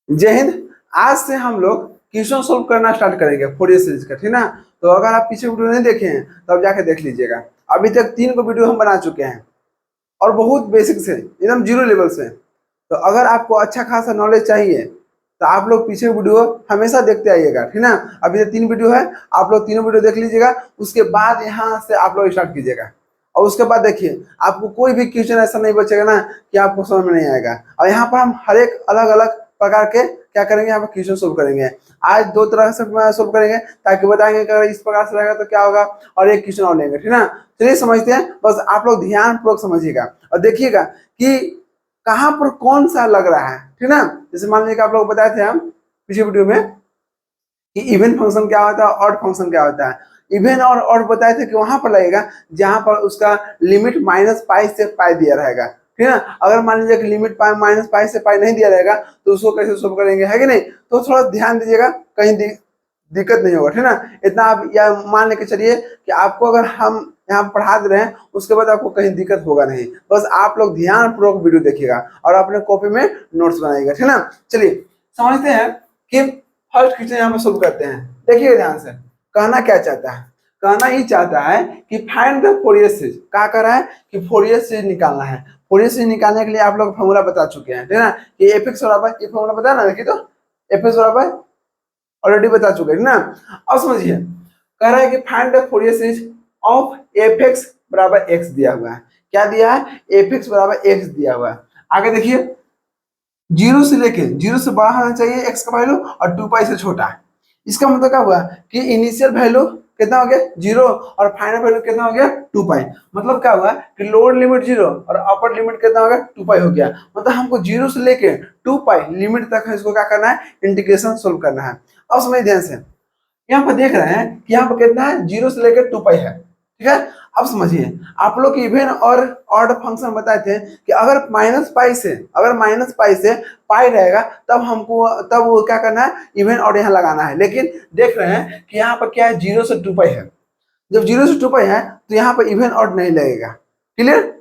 जय हिंद। आज से हम लोग क्वेश्चन सोल्व करना स्टार्ट करेंगे फोरियर सीरीज का, ठीक ना। तो अगर आप पीछे वीडियो नहीं देखे हैं तो आप जाके देख लीजिएगा। अभी तक 3 को वीडियो हम बना चुके हैं और बहुत बेसिक से एकदम जीरो लेवल से। तो अगर आपको अच्छा खासा नॉलेज चाहिए तो आप लोग पीछे वीडियो हमेशा देखते आइएगा, ठीक ना। अभी तक 3 वीडियो है, आप लोग तीनों वीडियो देख लीजिएगा। उसके बाद यहाँ से आप लोग स्टार्ट कीजिएगा और उसके बाद देखिए आपको कोई भी क्वेश्चन ऐसा नहीं बचेगा ना कि आपको समझ में नहीं आएगा। और यहाँ पर हम हर एक अलग अलग प्रकार के क्या करेंगे, यहाँ पर क्वेश्चन सोल्व करेंगे। आज 2 तरह से सोल्व करेंगे ताकि बताएंगे कि अगर इस प्रकार से रहेगा तो क्या होगा, और एक क्वेश्चन और लेंगे, ठीक ना। चलिए समझते हैं, बस आप लोग ध्यान पूर्वक समझिएगा और देखिएगा कि कहाँ पर कौन सा लग रहा है, ठीक ना। जैसे मान लीजिए कि आप लोग बताए थे हम पिछले वीडियो में कि इवन फंक्शन क्या होता है, ऑड फंक्शन क्या होता है। इवन और ऑड बताए थे कि वहां पर लगेगा जहां पर उसका लिमिट -पाई से पाई दिया रहेगा, ठीक है। अगर मान लीजिए कि लिमिट -पाई से पाई नहीं दिया रहेगा तो उसको कैसे सोल्व करेंगे, है कि नहीं। तो थोड़ा ध्यान दीजिएगा, कहीं दिक्कत नहीं होगा, ठीक ना। इतना आप या मान लेके चलिए कि आपको अगर हम यहाँ पढ़ा दे रहे हैं उसके बाद आपको कहीं दिक्कत होगा नहीं। बस आप लोग ध्यान पूर्वक वीडियो देखिएगा और अपने कॉपी में नोट्स बनाइएगा, ठीक ना। चलिए समझते हैं कि फर्स्ट क्वेश्चन यहाँ पर सोल्व करते हैं। देखिए ध्यान से, कहना क्या चाहता है, कहना ही चाहता है कि फाइंड द फोरियर सीरीज। क्या कर रहा है कि फोरियर सीरीज निकालना है। फोरियर सीरीज निकालने के लिए आप लोग फॉर्मूला बता चुके हैं, ठीक है ना। कि एफ एक्स बराबर, ये फॉर्मूला बता ना, देखिए तो एफ एक्स बराबर ऑलरेडी बता चुके हैं ना। अब समझिए, कह रहा है कि find the Fourier series of F x बराबर एक्स दिया हुआ है। क्या दिया है, एफ एक्स बराबर एक्स दिया हुआ है। आगे देखिए, जीरो से लेके, जीरो से बड़ा होना चाहिए एक्स का वैल्यू और 2 पाई से छोटा। इसका मतलब क्या हुआ कि इनिशियल वैल्यू कितना हो गया, जीरो, और फाइनल वैल्यू कितना हो गया, 2 पाई। मतलब क्या हुआ कि लोअर लिमिट जीरो और अपर लिमिट कितना हो गया, 2 पाई हो गया। मतलब हमको जीरो से लेके 2 पाई लिमिट तक है, इसको क्या करना है, इंटीग्रेशन सोल्व करना है। अब समझ ध्यान से, यहाँ पर देख रहे हैं कि यहाँ पर कितना है, जीरो से लेकर 2 पाई है, ठीक है। अब समझिए, आप लोग इवन और ऑड फंक्शन बताए थे कि अगर माइनस पाई से पाई रहेगा तब हमको, तब वो क्या करना है, इवन और यहाँ लगाना है। लेकिन देख रहे हैं कि यहाँ पर क्या है, जीरो से 2 पाई है। जब जीरो से 2 पाई है तो यहाँ पर इवन और नहीं लगेगा। क्लियर,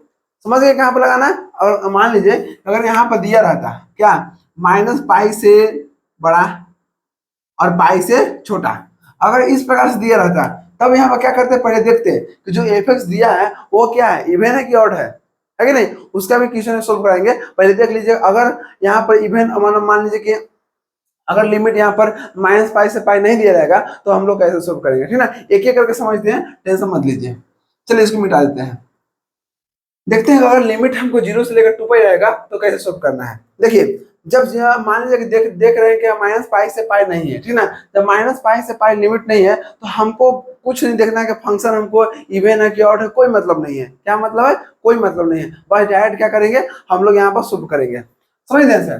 समझ गए कहाँ पर लगाना है। और मान लीजिए अगर यहाँ पर दिया रहता क्या, -पाई से बड़ा और पाई से छोटा, अगर इस प्रकार से दिया रहता तब यहाँ पर क्या करते, पहले देखते कि जो एफ एक्स दिया है वो क्या है, इवन है कि ऑड है कि नहीं। उसका भी क्वेश्चन सोल्व कराएंगे। पहले देख लीजिए, अगर यहाँ पर इवन मान लीजिए कि अगर लिमिट यहाँ पर -पाई से पाई नहीं दिया रहेगा तो हम लोग कैसे सोल्व करेंगे, ठीक ना। एक एक करके समझते हैं, टेंशन मत लीजिए। चलिए इसको मिटा देते हैं, देखते हैं अगर लिमिट हमको जीरो से लेकर 2 पाई रहेगा तो कैसे सोल्व करना है। देखिए, जब मान लीजिए कि देख रहे हैं कि -पाई से पाई नहीं है, ठीक ना। जब -पाई से पाई लिमिट नहीं है तो हमको कुछ नहीं देखना है कि फंक्शन हमको इवन है कि ऑड है, कोई मतलब नहीं है। क्या मतलब है, कोई मतलब नहीं है। बस डायरेक्ट क्या करेंगे, हम लोग यहाँ पर सोल्व करेंगे। समझ रहे हैं सर,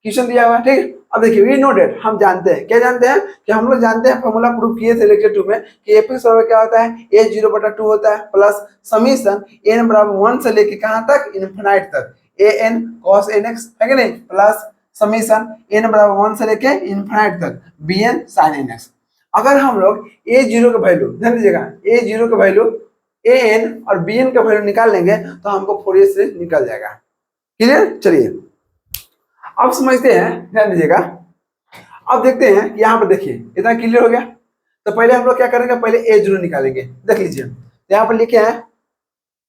क्वेश्चन दिया हुआ है, ठीक। अब देखिए, वी नो डेट, हम जानते हैं, क्या जानते हैं कि हम लोग जानते हैं, फॉर्मूला प्रूव किए थे लेक्चर 2 में कि एफ एक्स बराबर क्या होता है, ए 0/2 होता है प्लस समीशन एन बराबर 1 से लेके कहां तक, इनफिनाइट तक, A N cos n x, है कि नहीं, प्लस समीशन एन बराबर 1 से लेके इनफिनाइट तक b n sine n x. अगर हम लोग ए जीरो का वैल्यू, ध्यान दीजिएगा, ए जीरो का वैल्यू, ए एन और बी एन का वैल्यू निकाल लेंगे तो हमको फोरियर सीरीज निकल जाएगा। क्लियर, चलिए अब समझते हैं, ध्यान दीजिएगा। अब देखते हैं कि यहाँ पर देखिए, इतना क्लियर हो गया। तो पहले हम लोग क्या करेंगे, पहले ए जीरो निकालेंगे। देख लीजिए, यहाँ पर लिखे हैं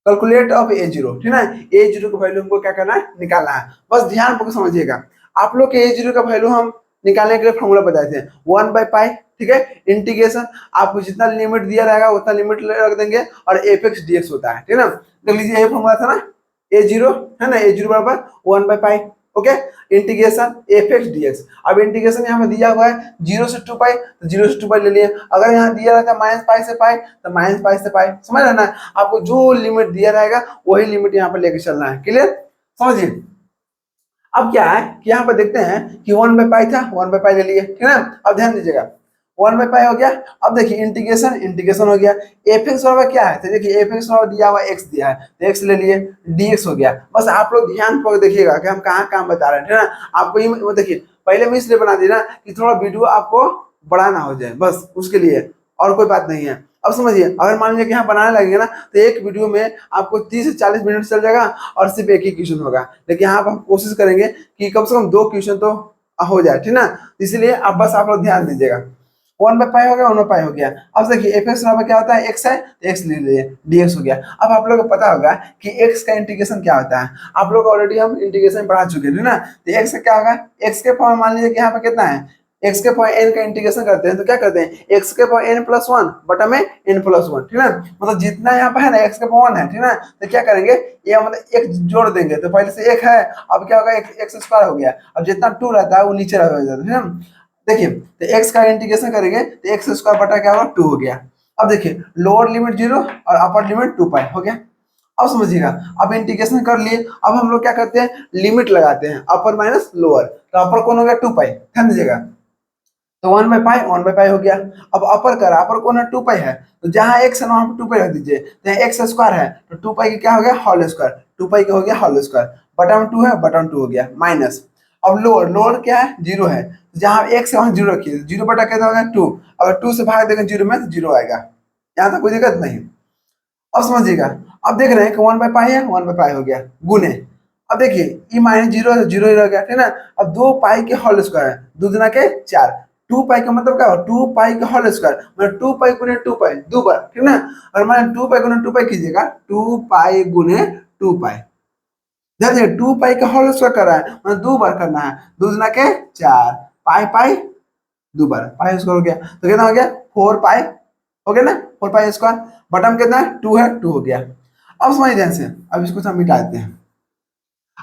कैलकुलेट ऑफ ए जीरो, ठीक है। ए जीरो का वैल्यू हमको क्या करना है, निकालना है। बस ध्यान पूर्वक समझिएगा। आप लोग के ए जीरो का वैल्यू हम निकालने के लिए फॉर्मूला बताए थे 1/पाई, ठीक है। इंटीग्रेशन आपको जितना लिमिट दिया रहेगा उतना लिमिट रख देंगे और एफ एक्स डी एक्स होता है, ठीक है ना। देख लीजिए, ये फॉर्मूला था ना, ए जीरो है ना, ए जीरो बराबर 1/पाई, okay. Integration F X D X, अब इंटीग्रेशन यहाँ पे दिया हुआ है 0 से 2 पाई, तो 0 से 2 पाई ले लिए। अगर यहाँ दिया रहता -पाई से पाई तो -पाई से पाई, समझ रहे ना। आपको जो लिमिट दिया रहेगा वही लिमिट यहाँ पर लेके चलना है। क्लियर, समझिए। अब क्या है कि यहाँ पर देखते हैं कि 1/पाई था, 1/पाई ले लिए, ठीक है ना। अब ध्यान दीजिएगा, 1/पाई हो गया। अब देखिए इंटीग्रेशन, इंटीग्रेशन हो गया। एफ एक्स बराबर क्या है, तो देखिए एफ एक्स बराबर दिया हुआ एक्स दिया है तो एक्स ले लिए, डीएक्स हो गया। बस आप लोग ध्यान पूर्वक देखिएगा कि हम कहाँ कहाँ बता रहे हैं, ठीक है ना। आपको ये देखिए, पहले मैं इसलिए बना दी ना कि थोड़ा वीडियो आपको बड़ा ना हो जाए, बस उसके लिए, और कोई बात नहीं है। अब समझिए, अगर मान लीजिए कि यहाँ बनाने लगेंगे ना तो एक वीडियो में आपको 30 से 40 मिनट चल जाएगा और सिर्फ एक ही क्वेश्चन होगा। लेकिन यहाँ पर हम कोशिश करेंगे कि कम से कम 2 क्वेश्चन तो हो जाए, ठीक ना। इसलिए आप बस आप लोग ध्यान दीजिएगा। 1/π हो गया, 1/π हो गया। अब देखिए एफ एक्स बराबर क्या होता है, एक्स है तो एक्स ले लीजिए, dx हो गया। अब आप लोगों को पता होगा कि एक्स का इंटीग्रेशन क्या होता है, आप लोग ऑलरेडी हम इंटीग्रेशन पढ़ा चुके हैं ना। तो एक्स का क्या होगा, एक्स के पावर मान लीजिए कि यहाँ पे कितना है, एक्स के पावर एन का इंटीग्रेशन करते हैं तो क्या करते हैं, एक्स के पावर एन प्लस वन बटा में एन प्लस वन, ठीक ना। मतलब जितना यहाँ पे है ना एक्स के पावर वन है, ठीक ना, तो क्या करेंगे, ये मतलब एक जोड़ देंगे तो पहले से एक है, अब क्या होगा एक्स स्क्वायर हो गया। अब जितना टू रहता है वो नीचे रह जाता है, ठीक ना। देखिए तो एक्स का इंटीग्रेशन करेंगे तो एक्स स्क्वायर बटा क्या होगा, टू हो गया। अब देखिए लोअर लिमिट 0 और अपर लिमिट 2π हो गया। अब समझिएगा, अब इंटीग्रेशन कर लिए, अब हम लोग क्या करते हैं, लिमिट लगाते हैं अपर माइनस लोअर, तो अपर कौन हो गया 2π, ध्यान दीजिएगा। तो 1/π हो गया। अब अपर करा, अपर कौन है 2π है, तो जहां एक्स है वहां पे 2π रख दीजिए, तो एक्स स्क्वायर है तो 2π की क्या हो गया, होल स्क्वायर, 2π का हो गया होल स्क्वायर, बटा में 2 है बटा में 2 हो गया माइनस। अब लोअर, लोअर क्या है 0 है, जहां एक्स है वहां 0 रखिए, 0 बटा क्या होगा 2, अगर 2 से भाग देंगे 0 में तो 0 आएगा, यहाँ तक कोई दिक्कत नहीं। अब समझिएगा, अब देख रहे हैं कि 1/π है, 1/π हो गया गुने। अब देखिए ई माइनस 0 है, 0 ही रह गया, ठीक ना। अब 2π के होल स्क्वायर है, 2 दुना के 4, 2π का मतलब क्या हो, 2π के होल स्क्वायर मतलब 2π गुने 2π 2 बार, ठीक ना। और मान 2π गुने 2π कीजिएगा, 2π गुने 2π, ध्यान दीजिए 2π का होल स्क्वायर कर रहा है मतलब 2 बार करना है, 2 दुना के 4, पाई पाई 2 बार, पाई स्क्वायर हो गया, तो कितना हो गया 4π हो गया ना, 4π स्क्वायर, बटन कितना है 2 है, 2 हो गया। अब समझ ध्यान से, अब इसको हम मिटा देते हैं।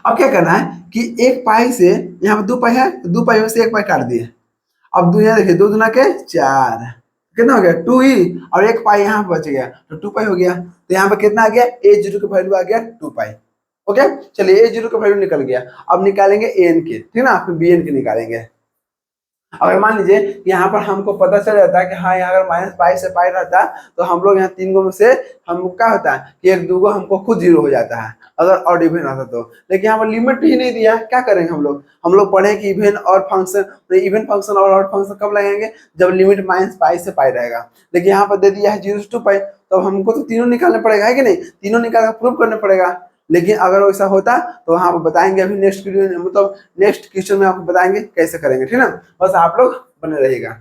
अब क्या करना है कि एक पाई से यहाँ पे 2π है तो 2π में से 1π काट दिए। अब दो यहाँ देखिए, 2 दुना के 4, कितना हो गया 2 ही, और 1π यहाँ पे बच गया तो 2π हो गया। तो यहाँ पे कितना आ गया, a0 का वैल्यू आ गया 2π। ओके चलिए a0 का वैल्यू निकल गया, अब निकालेंगे an के, ठीक ना, फिर bn के निकालेंगे। अगर मान लीजिए कि यहाँ पर हमको पता चल जाता है कि हाँ यहाँ अगर -π से π रहता तो हम लोग यहाँ 3 गो में से हमको क्या होता है कि 1 2 गो हमको खुद 0 हो जाता है अगर ऑड इवन रहता तो। लेकिन यहाँ पर लिमिट ही नहीं दिया, क्या करेंगे हम लोग पढ़े कि इवन और फंक्शन, इवन फंक्शन और ऑड फंक्शन कब लगाएंगे, जब लिमिट -π से π रहेगा। लेकिन यहाँ पर दे दिया है 0 से 2π, तो हमको तो तीनों निकालना पड़ेगा, है कि नहीं, तीनों निकाल कर प्रूव करना पड़ेगा। लेकिन अगर वैसा होता तो वहाँ पर बताएंगे, अभी नेक्स्ट वीडियो मतलब नेक्स्ट क्वेश्चन में आपको बताएंगे कैसे करेंगे, ठीक ना। बस आप लोग बने रहेगा।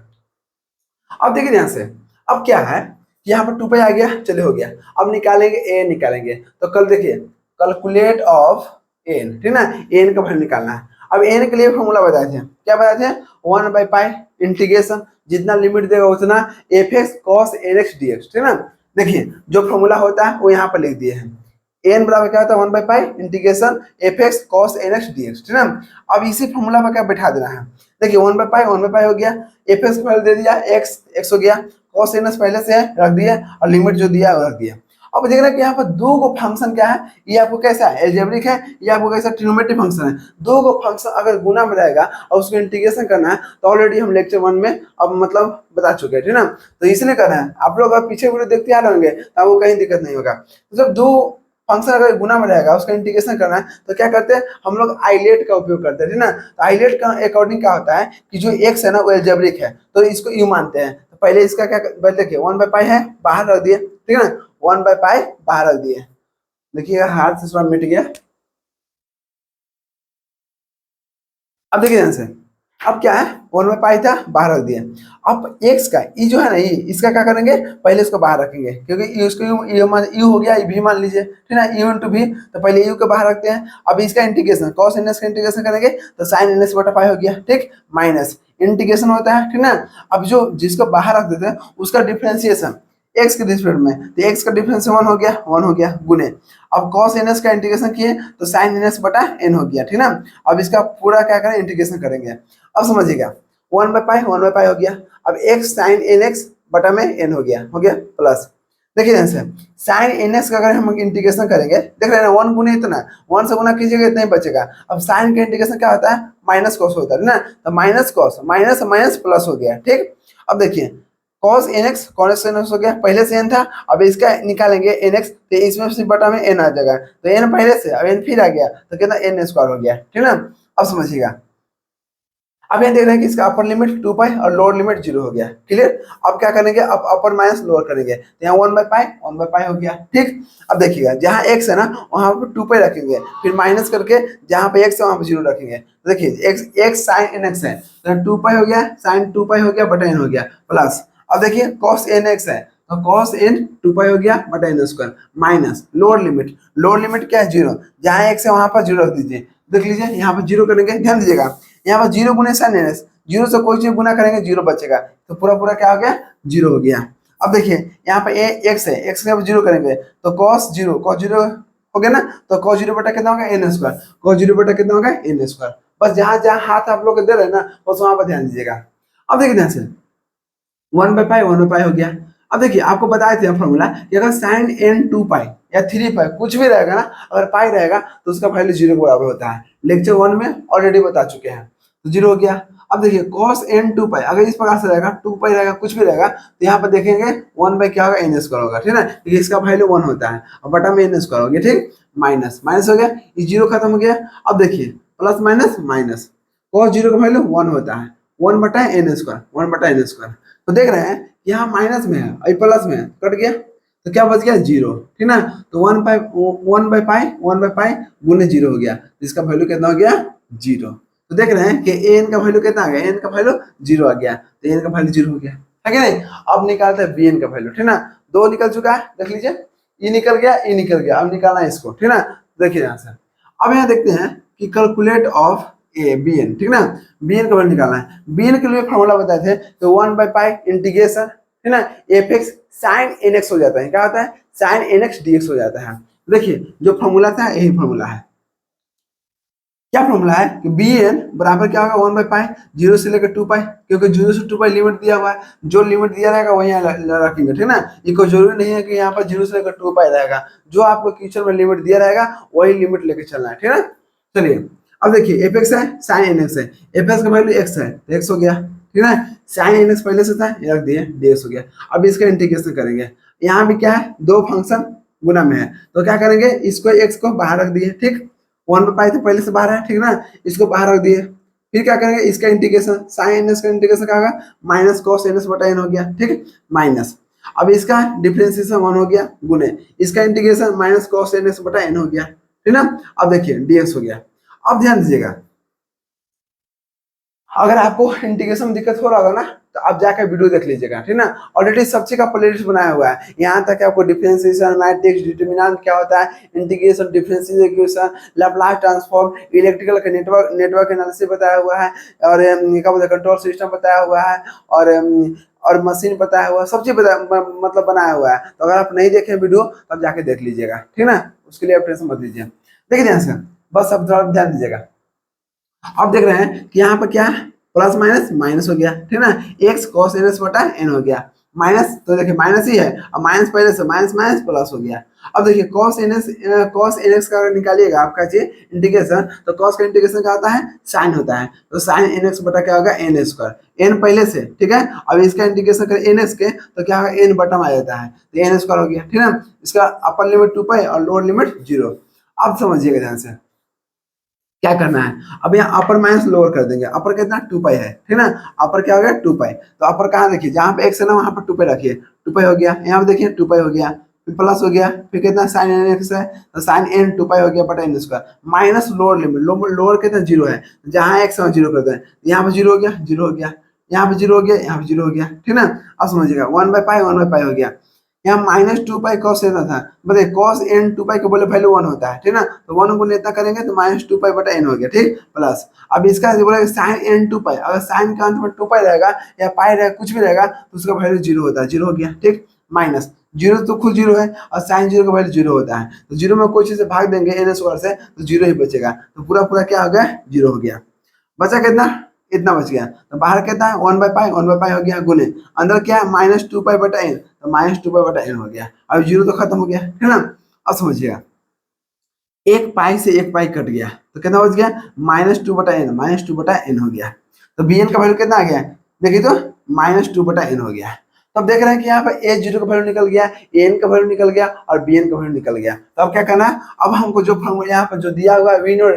अब देखिए ध्यान से, अब क्या है कि यहाँ पर 2π आ गया, चले हो गया। अब निकालेंगे a निकालेंगे, तो कल देखिए कैलकुलेट ऑफ n, ठीक ना, n का वैल्यू निकालना है। अब n के लिए फॉर्मूला बताए थे, क्या बताए थे, 1/π इंटीग्रेशन, जितना लिमिट देगा उतना f(x cos nx dx), ठीक ना। देखिए जो फॉर्मूला होता है वो यहाँ पर लिख दिए हैं, n बराबर क्या होता है 1/π इंटीग्रेशन f(x cos nx dx), ठीक ना। अब इसी फॉर्मूला पर क्या बैठा देना है, देखिए 1/π हो गया, f(x) को पहले दे दिया, x हो गया, cos nx पहले से रख दिया और लिमिट जो दिया वो रख दिया। अब देख रहे हैं कि यहाँ पर दो गो फंक्शन क्या है, ये आपको कैसा है एल्जेब्रिक है, ये आपको कैसा ट्रिग्नोमेट्रिक फंक्शन है। दो गो फंक्शन अगर गुना में रहेगा और उसको इंटीग्रेशन करना है तो ऑलरेडी हम लेक्चर 1 में अब मतलब बता चुके हैं, ठीक ना। तो इसलिए करना है, आप लोग अगर पीछे वीडियो देखते आ रहे होंगे तो आपको कहीं दिक्कत नहीं होगा। तो जब दो फंक्शन अगर गुना में रहेगा उसका इंटीग्रेशन करना है तो क्या करते हैं हम लोग आइलेट का उपयोग करते हैं, ठीक ना। तो आइलेट का अकॉर्डिंग क्या होता है कि जो x है ना वो एल्जेब्रिक है तो इसको यू मानते हैं। तो पहले इसका क्या, पहले देखिए 1/π है बाहर रख दिए, ठीक है ना, 1/π बाहर रख दिए, देखिए हाथ से थोड़ा मिट गया। अब देखिए ध्यान से, अब क्या है 1/π था बाहर रख दिया। अब x का ई जो है ना, ई इसका क्या करेंगे, पहले इसको बाहर रखेंगे क्योंकि यू इसको यू हो गया, भी मान लीजिए, ठीक है, यू इंटू भी, तो पहले यू को बाहर रखते हैं। अब इसका इंटीग्रेशन cos nx का इंटीग्रेशन करेंगे तो sin nx बटा पाई हो गया, ठीक, माइनस इंटीग्रेशन होता है, ठीक ना। अब जो जिसको बाहर रख देते हैं उसका डिफरेंशिएशन x के रिस्पेक्ट में, तो x का डिफरेंस 1 हो गया गुने। अब cos nx का इंटीग्रेशन किए तो sin nx बटा n हो गया, ठीक ना। अब इसका पूरा क्या करें इंटीग्रेशन करेंगे। अब समझिएगा 1/π हो गया, अब x sin nx बटा में n हो गया प्लस, देखिए ध्यान से sin nx का अगर हम इंटीग्रेशन करेंगे, देख रहे हैं ना 1 गुने इतना, 1 से गुना कीजिएगा इतना ही बचेगा। अब sin का इंटीग्रेशन क्या होता है माइनस कॉस होता है ना, तो minus cos minus minus plus हो गया, ठीक। अब देखिए cos nx हो गया, पहले से n था, अब इसका निकालेंगे nx, तो इसमें से बटा में n आ जाएगा, तो n पहले से अब n फिर आ गया तो कितना n स्क्वायर हो गया, ठीक ना। अब समझिएगा, अब यहाँ देख रहे हैं कि इसका अपर लिमिट 2 पाई और लोअर लिमिट 0 हो गया। क्लियर। अब क्या करेंगे, अब अपर माइनस लोअर करेंगे, तो यहाँ 1/पाई हो गया। ठीक। अब देखिएगा जहाँ x है ना वहाँ पर 2 पाई रखेंगे, फिर माइनस करके जहाँ पे x है वहाँ पे 0 रखेंगे। तो देखिए x sin nx है तो 2 पाई हो गया, sin 2 पाई हो गया बटा n हो गया, प्लस अब देखिए cos nx है तो cos n 2 पाई हो गया बटा n square, minus lower limit क्या है 0, जहाँ x है वहाँ पर 0 रख दीजिए। देख लीजिए यहाँ पर 0 करेंगे, ध्यान दीजिएगा यहाँ पर 0 गुने sin nx, 0 से कोई चीज गुना करेंगे 0 बचेगा, तो पूरा पूरा क्या हो गया 0 हो गया। अब देखिए यहाँ पे x है, x के 0 करेंगे तो cos 0 हो गया ना, तो cos 0 बटा कितना होगा n स्क्वायर, cos 0 बटा कितना होगा n स्क्वायर। बस जहाँ जहाँ हाथ आप लोग दे रहे हैं ना बस वहां पर ध्यान दीजिएगा। अब देखिए ध्यान से 1/पाई हो गया। अब देखिए आपको बताए थे फॉर्मूला कि अगर sin n 2 पाई या 3 पाई कुछ भी रहेगा ना, अगर पाई रहेगा तो उसका वैल्यू 0 के बराबर होता है। लेक्चर 1 में ऑलरेडी बता चुके हैं, तो 0 हो गया। अब देखिए cos n 2 पाई अगर इस प्रकार से रहेगा, 2 पाई रहेगा कुछ भी रहेगा, तो यहाँ पर देखेंगे 1 क्या होगा n स्क्वायर होगा, ठीक है ना, क्योंकि इसका वैल्यू 1 होता है और बटा में n स्क्वायर हो गया। ठीक, माइनस हो गया, ये 0 खत्म हो गया। अब देखिए प्लस माइनस cos 0 का वैल्यू 1 होता है, 1 बटा n स्क्वायर। तो देख रहे हैं यहाँ माइनस में है और प्लस में है, कट गया तो क्या बच गया 0, ठीक ना। तो 1/पाई गुने 0 हो गया, इसका वैल्यू कितना हो गया 0। तो देख रहे हैं कि an का वैल्यू कितना आ गया, n का वैल्यू 0 आ गया, तो n का वैल्यू 0 हो गया, है कि नहीं। अब निकालते हैं bn का वैल्यू, ठीक ना। 2 निकल चुका है, देख लीजिए ये निकल गया, ये निकल गया, अब निकालना है इसको, ठीक ना। देखिए यहाँ से अब यहाँ देखते हैं कि calculate of a b n, ठीक ना, बी एन का वैल्यू निकालना है। बी एन के लिए फॉर्मूला बताए थे तो 1/पाई इंटीग्रेशन, ठीक ना, f x sine n x हो जाता है, क्या होता है sine n x D x हो जाता है। देखिए जो फॉर्मूला था यही फॉर्मूला है। क्या फॉर्मूला है कि बी एन बराबर क्या होगा 1/पाई 0 से लेकर 2 पाई, क्योंकि 0 से 2 पाई लिमिट दिया हुआ है, जो लिमिट दिया रहेगा वही रखेंगे, ठीक ना। ये कोई जरूरी नहीं है कि यहाँ पर 0 से लेकर 2 पाई रहेगा, जो आपको क्वेश्चन में लिमिट दिया रहेगा वही लिमिट लेकर चलना है, ठीक है। चलिए अब देखिए एफ एक्स है साइन एन एक्स है, एफ एक्स का वैल्यू एक्स है तो एक्स हो गया, ठीक है। साइन एन एक्स पहले से था, ये रख दिए डी एक्स हो गया। अब इसका इंटीग्रेशन करेंगे, यहाँ भी क्या है दो फंक्शन गुना में है, तो क्या करेंगे इसको एक्स को बाहर रख दिए, ठीक, 1/पाई तो पहले से बाहर है, ठीक ना, इसको बाहर रख दिए। फिर क्या करेंगे इसका इंटीग्रेशन, साइन एन एक्स का इंटीग्रेशन क्या होगा माइनस कॉस एन एक्स बटा एन हो गया, ठीक, माइनस। अब इसका डिफरेंशिएशन 1 हो गया गुने इसका integration minus cos n x बटा एन हो गया, ठीक ना। अब देखिए डीएक्स हो गया। अब ध्यान दीजिएगा अगर आपको इंटीग्रेशन में दिक्कत हो रहा होगा ना तो आप जाकर वीडियो देख लीजिएगा, ठीक ना। ऑलरेडी सब चीज का प्लेलिस्ट बनाया हुआ है, यहाँ तक आपको डिफरेंशिएशन, मैट्रिक्स, डिटरमिनेंट क्या होता है, integration, differential equation, Laplace transform, electrical का नेटवर्क एनालिसिस बताया हुआ है, और क्या बोलते हैं कंट्रोल सिस्टम बताया हुआ है, और मशीन बताया हुआ है, सब चीज मतलब बनाया हुआ है। तो अगर आप नहीं देखें वीडियो तब जाके देख लीजिएगा, ठीक ना, उसके लिए आप टेंशन मत लीजिए। देखिए ध्यान से बस अब थोड़ा ध्यान दीजिएगा। अब देख रहे हैं कि यहाँ पर क्या है प्लस माइनस हो गया, ठीक ना, एक्स कॉस एन एक्स बटा एन हो गया, माइनस तो देखिए माइनस ही है, अब माइनस पहले से माइनस प्लस हो गया। अब देखिए कॉस एन एक्स का अगर निकालिएगा आपका इंटीग्रेशन, तो कॉस का इंटीग्रेशन क्या होता है साइन होता है, तो साइन एन एक्स बटा क्या होगा एन स्क्वायर, एन पहले से, ठीक है। अब इसका इंटीग्रेशन करें एन एक्स के तो क्या होगा एन बटम आ जाता है, तो एन स्क्वायर हो गया, ठीक है। इसका अपर लिमिट 2 पाई और लोअर लिमिट 0। अब समझिएगा ध्यान से क्या करना है, अब यहाँ अपर माइनस लोअर कर देंगे, अपर कितना 2 पाई है, ठीक ना, अपर क्या हो गया 2 पाई, तो अपर कहाँ देखिए जहाँ पे एक्स है ना वहाँ पर 2 पाई रखिए, 2 पाई हो गया, यहाँ पे देखिए 2 पाई हो गया, फिर प्लस हो गया, फिर कितना साइन एन एक्स है तो साइन एन 2 पाई हो गया बटा n square, minus lower limit, lower कितना 0 है, जहाँ एक्स है 0 करते हैं, यहाँ पे 0 हो गया, 0 हो गया, यहाँ पे 0 हो गया, यहाँ पे 0 हो गया, ठीक ना। अब समझिएगा 1/पाई हो गया, यहाँ माइनस 2 पाई कॉस एन था, बताइए कॉस एन 2 पाई का बोले वैल्यू 1 होता है, ठीक ना, तो 1 को इतना करेंगे तो माइनस 2 पाई बटा एन हो गया, ठीक, प्लस अब इसका बोले साइन एन 2 पाई, अगर साइन का अंत में 2 पाई रहेगा या पाई रहेगा कुछ भी रहेगा तो उसका वैल्यू 0 होता है, 0 हो गया, ठीक, माइनस 0 तो खुद 0 है और साइन 0 का वैल्यू 0 होता है, तो 0 में कोई चीज से भाग देंगे एन स्क्वायर से तो 0 ही बचेगा, तो पूरा पूरा क्या हो गया 0 हो गया, बचा कितना इतना बच गया, तो बाहर कितना है 1/पाई हो गया गुने अंदर क्या है माइनस 2 पाई बटा एन, तो माइनस 2 पाई बटा एन हो गया। अब 0 तो खत्म हो गया, है ना। अब समझिएगा 1 पाई से 1 पाई कट गया तो कितना बच गया माइनस 2 बटा एन हो गया, तो bn का वैल्यू कितना आ गया देखिए तो माइनस 2 बटा एन हो गया। तो अब देख रहे हैं कि यहाँ पर ए जीरो का वैल्यू निकल गया, ए एन का वैल्यू निकल गया और बी एन का वैल्यू निकल गया। तो अब क्या करना है, अब हमको जो फॉर्मूला यहाँ पर जो दिया हुआ है वी नो,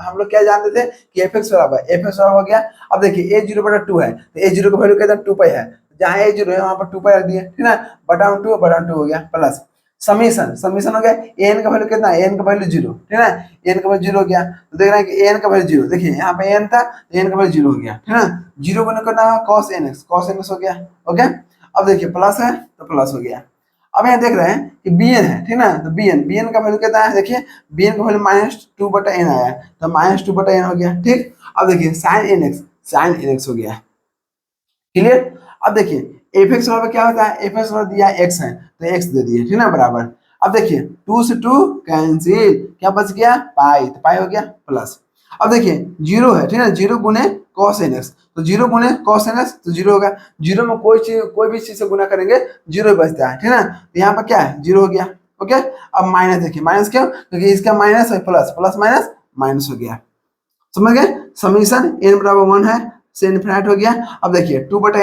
हम लोग क्या जानते थे कि एफ एक्स बराबर एफ एक्स बराबर हो गया। अब देखिए ए जीरो बटा टू है, तो ए जीरो का वैल्यू कहते हैं 2 पाई है, जहाँ ए जीरो है वहाँ पर 2 पाई रख दिए, ठीक है, बटा 2 हो गया, प्लस समीशन, समीशन हो गया ए एन का वैल्यू कितना, ए एन का वैल्यू जीरो, ठीक है, ए एन का वैल्यू जीरो हो गया। तो देख रहे हैं कि ए एन का वैल्यू जीरो, देखिए यहाँ पे ए एन था, ए एन का वैल्यू जीरो हो गया, ठीक है, जीरो बने करना कॉस एन एक्स हो गया, ओके। अब देखिए प्लस है तो प्लस हो गया। अब यहाँ देख रहे हैं कि बी एन है, ठीक है, तो बी एन का वैल्यू कितना है, देखिए बी एन का वैल्यू -2 बटा एन आया है, तो -2 बटा एन हो गया, ठीक। अब देखिए साइन एन एक्स हो गया, क्लियर। अब देखिए एफ एक्स बराबर क्या होता है, एफ एक्स बराबर दिया एक्स है तो एक्स दे दिए, ठीक है बराबर। अब देखिए 2 से 2 कैंसिल, क्या बच गया पाई, तो पाई हो गया प्लस। अब देखिए जीरो है, ठीक है, जीरो गुने कॉस एन एक्स, तो जीरो गुने कॉस एन एक्स तो जीरो होगा, जीरो में कोई भी चीज से गुना करेंगे जीरो बचता है, ठीक है, तो यहाँ पर क्या है जीरो हो गया, ओके। अब माइनस देखिए, माइनस क्यों, क्योंकि इसका माइनस है, प्लस प्लस माइनस माइनस हो गया, समझ गए। समीशन एन बराबर 1 है, से इनफिनिट हो गया। अब देखिए 2 बटा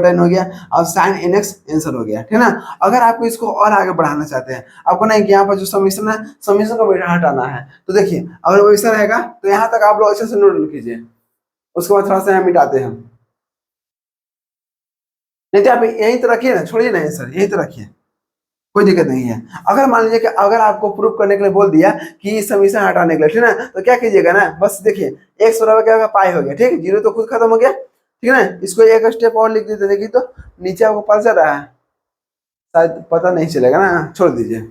एन हो गया, अब साइन एन एक्स आंसर हो गया, ठीक है ना। अगर आपको इसको और आगे बढ़ाना चाहते हैं, आपको नहीं कि यहाँ पर जो समीशन है, समीशन को बेटा हटाना है, तो देखिए अगर वो ऐसा रहेगा तो यहाँ तक आप लोग अच्छे से नोट कीजिए, उसके बाद थोड़ा सा यहाँ मिटाते हैं, नहीं तो आप यहीं तो रखिए ना, छोड़िए ना सर, यहीं तो रखिए, कोई दिक्कत नहीं है। अगर मान लीजिए कि अगर आपको प्रूफ करने के लिए बोल दिया कि समीशन हटाने के लिए, ठीक है ना, तो क्या कीजिएगा ना, बस देखिए एक्स बराबर क्या होगा पाई हो गया, ठीक, जीरो तो खुद खत्म हो गया, ठीक है ना। इसको एक स्टेप और लिख देते, देखिए तो नीचे आपको पता चल रहा है, शायद पता नहीं चलेगा ना, छोड़ दीजिए।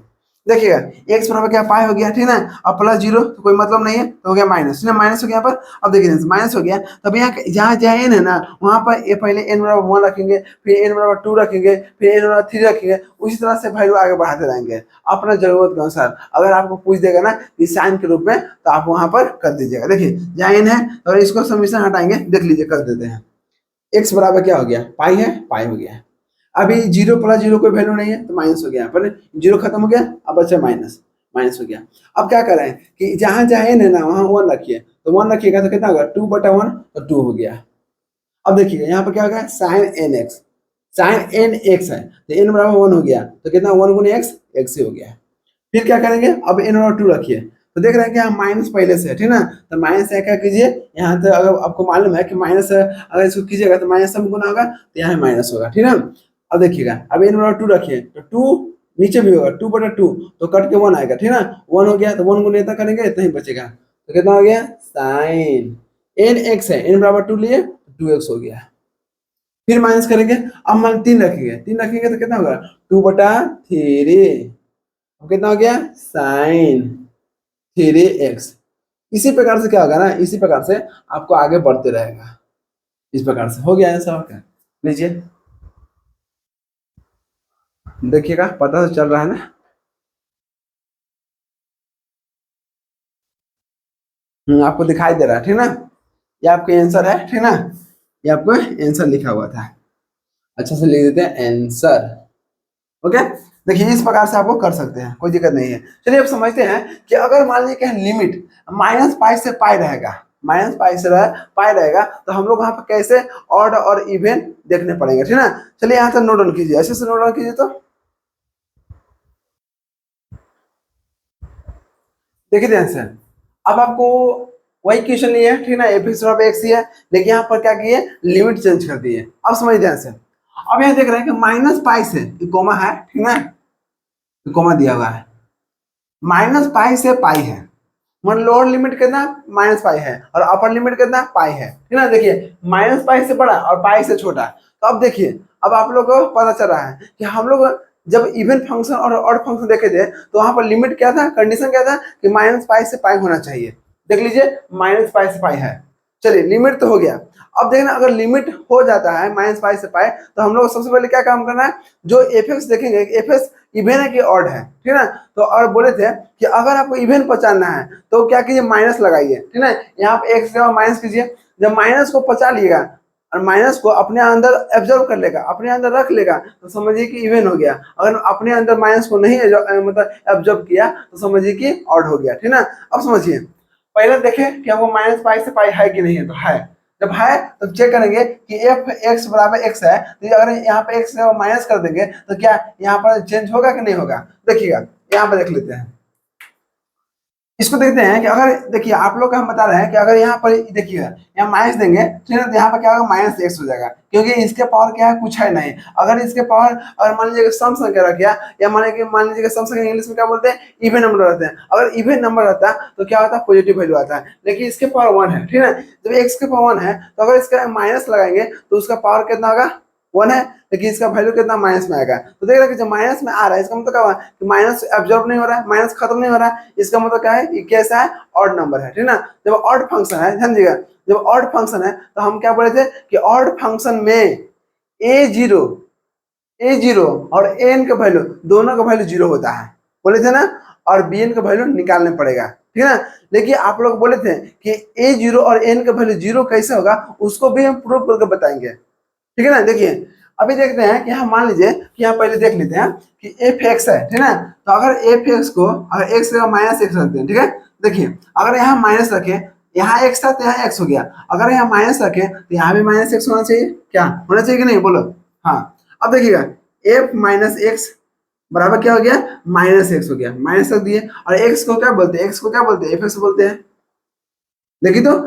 देखिएगा एक्स बराबर क्या पाई हो गया, ठीक है, अब प्लस जीरो तो कोई मतलब नहीं है, तो हो गया माइनस, ठीक है, माइनस हो गया यहाँ पर। अब देखिए माइनस हो गया, तब यहाँ जहाँ जहाँ एन है ना वहाँ पर ये पहले एन बराबर 1 रखेंगे, फिर एन बराबर 2 रखेंगे, फिर एन बराबर 3 रखेंगे, उसी तरह से वैल्यू आगे बढ़ाते रहेंगे अपना जरूरत के अनुसार। अगर आपको पूछ देगा ना इस साइन के रूप में, तो आप वहाँ पर कर दीजिएगा। देखिए जहाँ एन है और इसको समीशन हटाएंगे, देख लीजिए कर देते हैं। एक्स बराबर क्या हो गया पाई है, पाई हो गया। अभी जीरो प्लस जीरो कोई वैल्यू नहीं है तो माइनस हो गया, पर जीरो खत्म हो गया, अब अच्छा माइनस, माइनस हो गया। अब क्या करें कि जहां जहां एन है ना वहां 1 रखिए, तो 1 रखिएगा तो कितना होगा 2 बटा 1, तो 2 हो गया। अब देखिएगा यहाँ पर क्या होगा sine n x, sine n x है तो एन बराबर 1 हो गया, तो कितना 1 गुने एक्स, एक्स ही हो गया। फिर क्या करेंगे, अब एन बराबर 2 रखिए, तो देख रहे हैं कि यहाँ माइनस पहले से है, ठीक ना, तो माइनस है क्या कीजिए यहाँ तो, अगर आपको मालूम है कि माइनस अगर इसको कीजिएगा तो माइनस सब गुना होगा, तो यहाँ माइनस होगा, ठीक है। अब देखिएगा अब एन बराबर 2 रखिए, तो 2 नीचे भी होगा, 2 बटा 2 तो कट के 1 आएगा, ठीक है, 1 हो गया, तो 1 गुना इतना करेंगे इतना ही बचेगा, तो कितना हो गया साइन एन एक्स है, एन बराबर 2 लिए 2x हो गया। फिर माइनस करेंगे, अब मान 3 रखेंगे, 3 रखेंगे तो कितना होगा 2 बटा 3, कितना हो गया साइन 3x। इसी प्रकार से क्या होगा ना, इसी प्रकार से आपको आगे बढ़ते रहेगा, इस प्रकार से हो गया आंसर आपका। लीजिए देखिएगा पता तो चल रहा है ना, आपको दिखाई दे रहा है, ठीक ना, ये आपका आंसर है, ठीक ना, ये आपको आंसर लिखा हुआ था, अच्छा से लिख देते हैं आंसर, ओके। देखिए इस प्रकार से आपको कर सकते हैं, कोई दिक्कत नहीं है। चलिए अब समझते हैं कि अगर मान लीजिए कि लिमिट माइनस पाई से पाई रहेगा, माइनस पाई से पाई रहेगा, तो हम लोग यहाँ पर कैसे ऑड और इवन देखने पड़ेंगे, ठीक है। चलिए यहाँ से नोट डाउन कीजिए, ऐसे से नोट डाउन कीजिए, तो देखिए ध्यान से, अब आपको वही क्वेश्चन लिए है, ठीक ना, एफ एक्स ही है, लेकिन यहाँ पर क्या किए लिमिट चेंज कर दिए। अब समझ ध्यान से, अब यहाँ देख रहे हैं कि माइनस पाई से कोमा है, ठीक ना, कोमा दिया हुआ है, माइनस पाई से पाई है, मतलब लोअर लिमिट कितना माइनस पाई है और अपर लिमिट कितना पाई है, ठीक ना। देखिए माइनस पाई से बड़ा और पाई से छोटा, तो अब देखिए अब आप लोग को पता चल रहा है कि हम लोग जब इवन फंक्शन और ऑड फंक्शन देखे थे तो वहां पर लिमिट क्या था, कंडीशन क्या था कि माइनस पाई से पाई होना चाहिए। देख लीजिए माइनस पाई से पाई है, चलिए लिमिट तो हो गया। अब देखना अगर लिमिट हो जाता है माइनस पाई से पाई, तो हम लोग सबसे पहले क्या काम करना है, जो एफ एक्स देखेंगे एफ एक्स इवन है कि ऑड है, ठीक है ना। तो और बोले थे कि अगर आपको इवन पहचानना है तो क्या कीजिए माइनस लगाइए, ठीक है, यहाँ पे एक्स का माइनस कीजिए, जब माइनस को पचा लिएगा और माइनस को अपने अंदर एब्जॉर्व कर लेगा, अपने अंदर रख लेगा, तो समझिए कि इवन हो गया। अगर अपने अंदर माइनस को नहीं मतलब एब्जॉर्व किया तो समझिए कि ऑड हो गया, ठीक है ना। अब समझिए पहले देखें कि हमको माइनस पाई से पाई है कि नहीं है, तो है। जब है तो चेक करेंगे कि एफ एक्स बराबर एक्स है, तो अगर यहाँ पे एक्स माइनस कर देंगे तो क्या यहाँ पर चेंज होगा कि नहीं होगा। देखिएगा यहाँ पे देख लेते हैं, इसको देखते हैं कि अगर देखिए आप लोग का हम बता रहे हैं कि अगर यहाँ पर देखिए यहाँ माइनस देंगे ठीक है, तो यहाँ पर क्या होगा माइनस एक्स हो जाएगा, क्योंकि इसके पावर क्या है कुछ है नहीं। अगर इसके पावर अगर मान लीजिए सम संख्या रख गया, या मान लीजिए सम संख्या इंग्लिश में क्या बोलते हैं इवन नंबर रहते हैं, अगर इवन नंबर रहता है तो क्या होता है पॉजिटिव वैल्यू आता है, लेकिन इसके पावर 1 है ठीक है। जब एक्स के पावर 1 है तो अगर इसका माइनस लगाएंगे तो उसका पावर कितना होगा 1 है, लेकिन इसका वैल्यू कितना माइनस में आएगा। तो देख रहे हैं कि जब माइनस में आ रहा है इसका मतलब क्या हुआ कि माइनस एब्जॉर्ब नहीं हो रहा है, माइनस खत्म नहीं हो रहा है, इसका मतलब क्या है ये कैसा है ऑड नंबर है ठीक ना। जब ऑड फंक्शन है समझिएगा, जब ऑड फंक्शन है तो हम क्या बोले थे कि ऑड फंक्शन में ए जीरो और एन का वैल्यू दोनों का वैल्यू 0 होता है बोले थे ना, और बी एन का वैल्यू निकालने पड़ेगा ठीक है ना। लेकिन आप लोग बोले थे कि ए जीरो और एन का वैल्यू 0 कैसे होगा, उसको भी हम प्रूव करके बताएंगे ठीक है ना। देखिए अभी देखते हैं कि यहाँ मान लीजिए कि यहाँ पहले देख लेते हैं कि एफ एक्स है ठीक है ना। तो अगर एफ एक्स को अगर एक्स माइनस एक्स रखते हैं ठीक है, देखिए अगर यहाँ माइनस रखें, यहाँ एक्स था तो यहाँ एक्स हो गया, अगर यहाँ माइनस रखें तो यहाँ भी माइनस एक्स होना चाहिए, क्या होना चाहिए कि नहीं बोलो। हाँ अब देखिएगा एफ माइनस एक्स बराबर क्या हो गया माइनस एक्स हो गया, माइनस रख दिए, और एक्स को क्या बोलते हैं, एक्स को क्या बोलते हैं एफ एक्स बोलते हैं। देखिए तो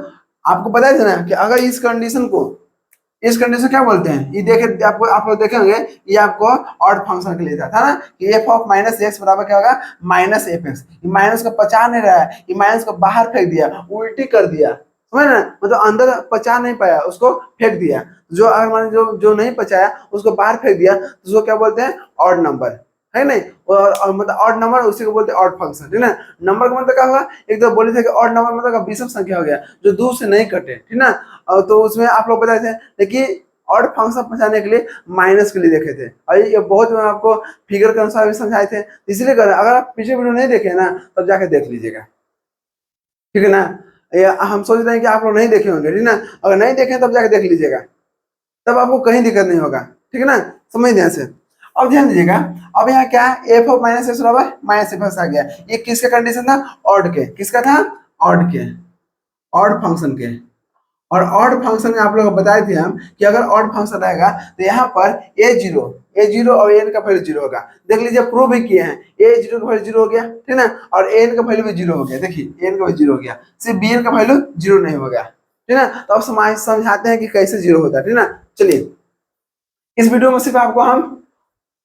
आपको पता है ना कि अगर इस कंडीशन क्या बोलते हैं, ये देखे आपको आप लोग देखेंगे ये आपको ऑड फंक्शन के लिए था ना कि एफ ऑफ माइनस एक्स बराबर क्या होगा माइनस एफ एक्स। ये माइनस को पचा नहीं रहा है, ये माइनस को बाहर फेंक दिया, उल्टी कर दिया समझ ना, मतलब अंदर पचा नहीं पाया उसको फेंक दिया, जो अगर मान जो नहीं पचाया उसको बाहर फेंक दिया तो उसको क्या बोलते हैं ऑड नंबर है नहीं। और मतलब ऑड नंबर उसी को बोलते हैं ऑड फंक्शन ठीक ना। नंबर का मतलब क्या होगा, एक तो बोले थे कि ऑड नंबर मतलब विषम संख्या हो गया जो 2 से नहीं कटे ठीक ना। तो उसमें आप लोग बताए थे लेकिन ऑड फंक्शन पहुंचाने के लिए माइनस के लिए देखे थे, और ये बहुत मैं आपको फिगर के अनुसार भी समझाए थे, इसलिए अगर आप पीछे वीडियो नहीं देखे ना तब जाके देख लीजिएगा ठीक है ना। ये हम सोच रहे हैं कि आप लोग नहीं देखे होंगे ठीक ना, अगर नहीं देखे तब जाके देख लीजिएगा, तब आपको कहीं दिक्कत नहीं होगा ठीक है ना, समझ ध्यान से। अब ध्यान दीजिएगा अब यहाँ क्या है एफ ऑफ माइनस एक्स बराबर माइनस एफ एक्स आ गया, ये किसका कंडीशन था ऑड के, किसका था ऑड के, ऑड फंक्शन के। और ऑड फंक्शन में आप लोग बताए थे हम कि अगर ऑड फंक्शन आएगा तो यहाँ पर ए जीरो और एन का वैल्यू 0 होगा। देख लीजिए प्रूव भी किए हैं, ए जीरो का वैल्यू 0 हो गया ठीक ना, और एन का वैल्यू भी 0 हो गया, देखिए एन का वैल्यू 0 हो गया, सिर्फ बी एन का वैल्यू 0 नहीं हो गया ठीक ना। तो अब समझाते हैं कि कैसे 0 होता है ठीक ना। चलिए इस वीडियो में सिर्फ आपको हम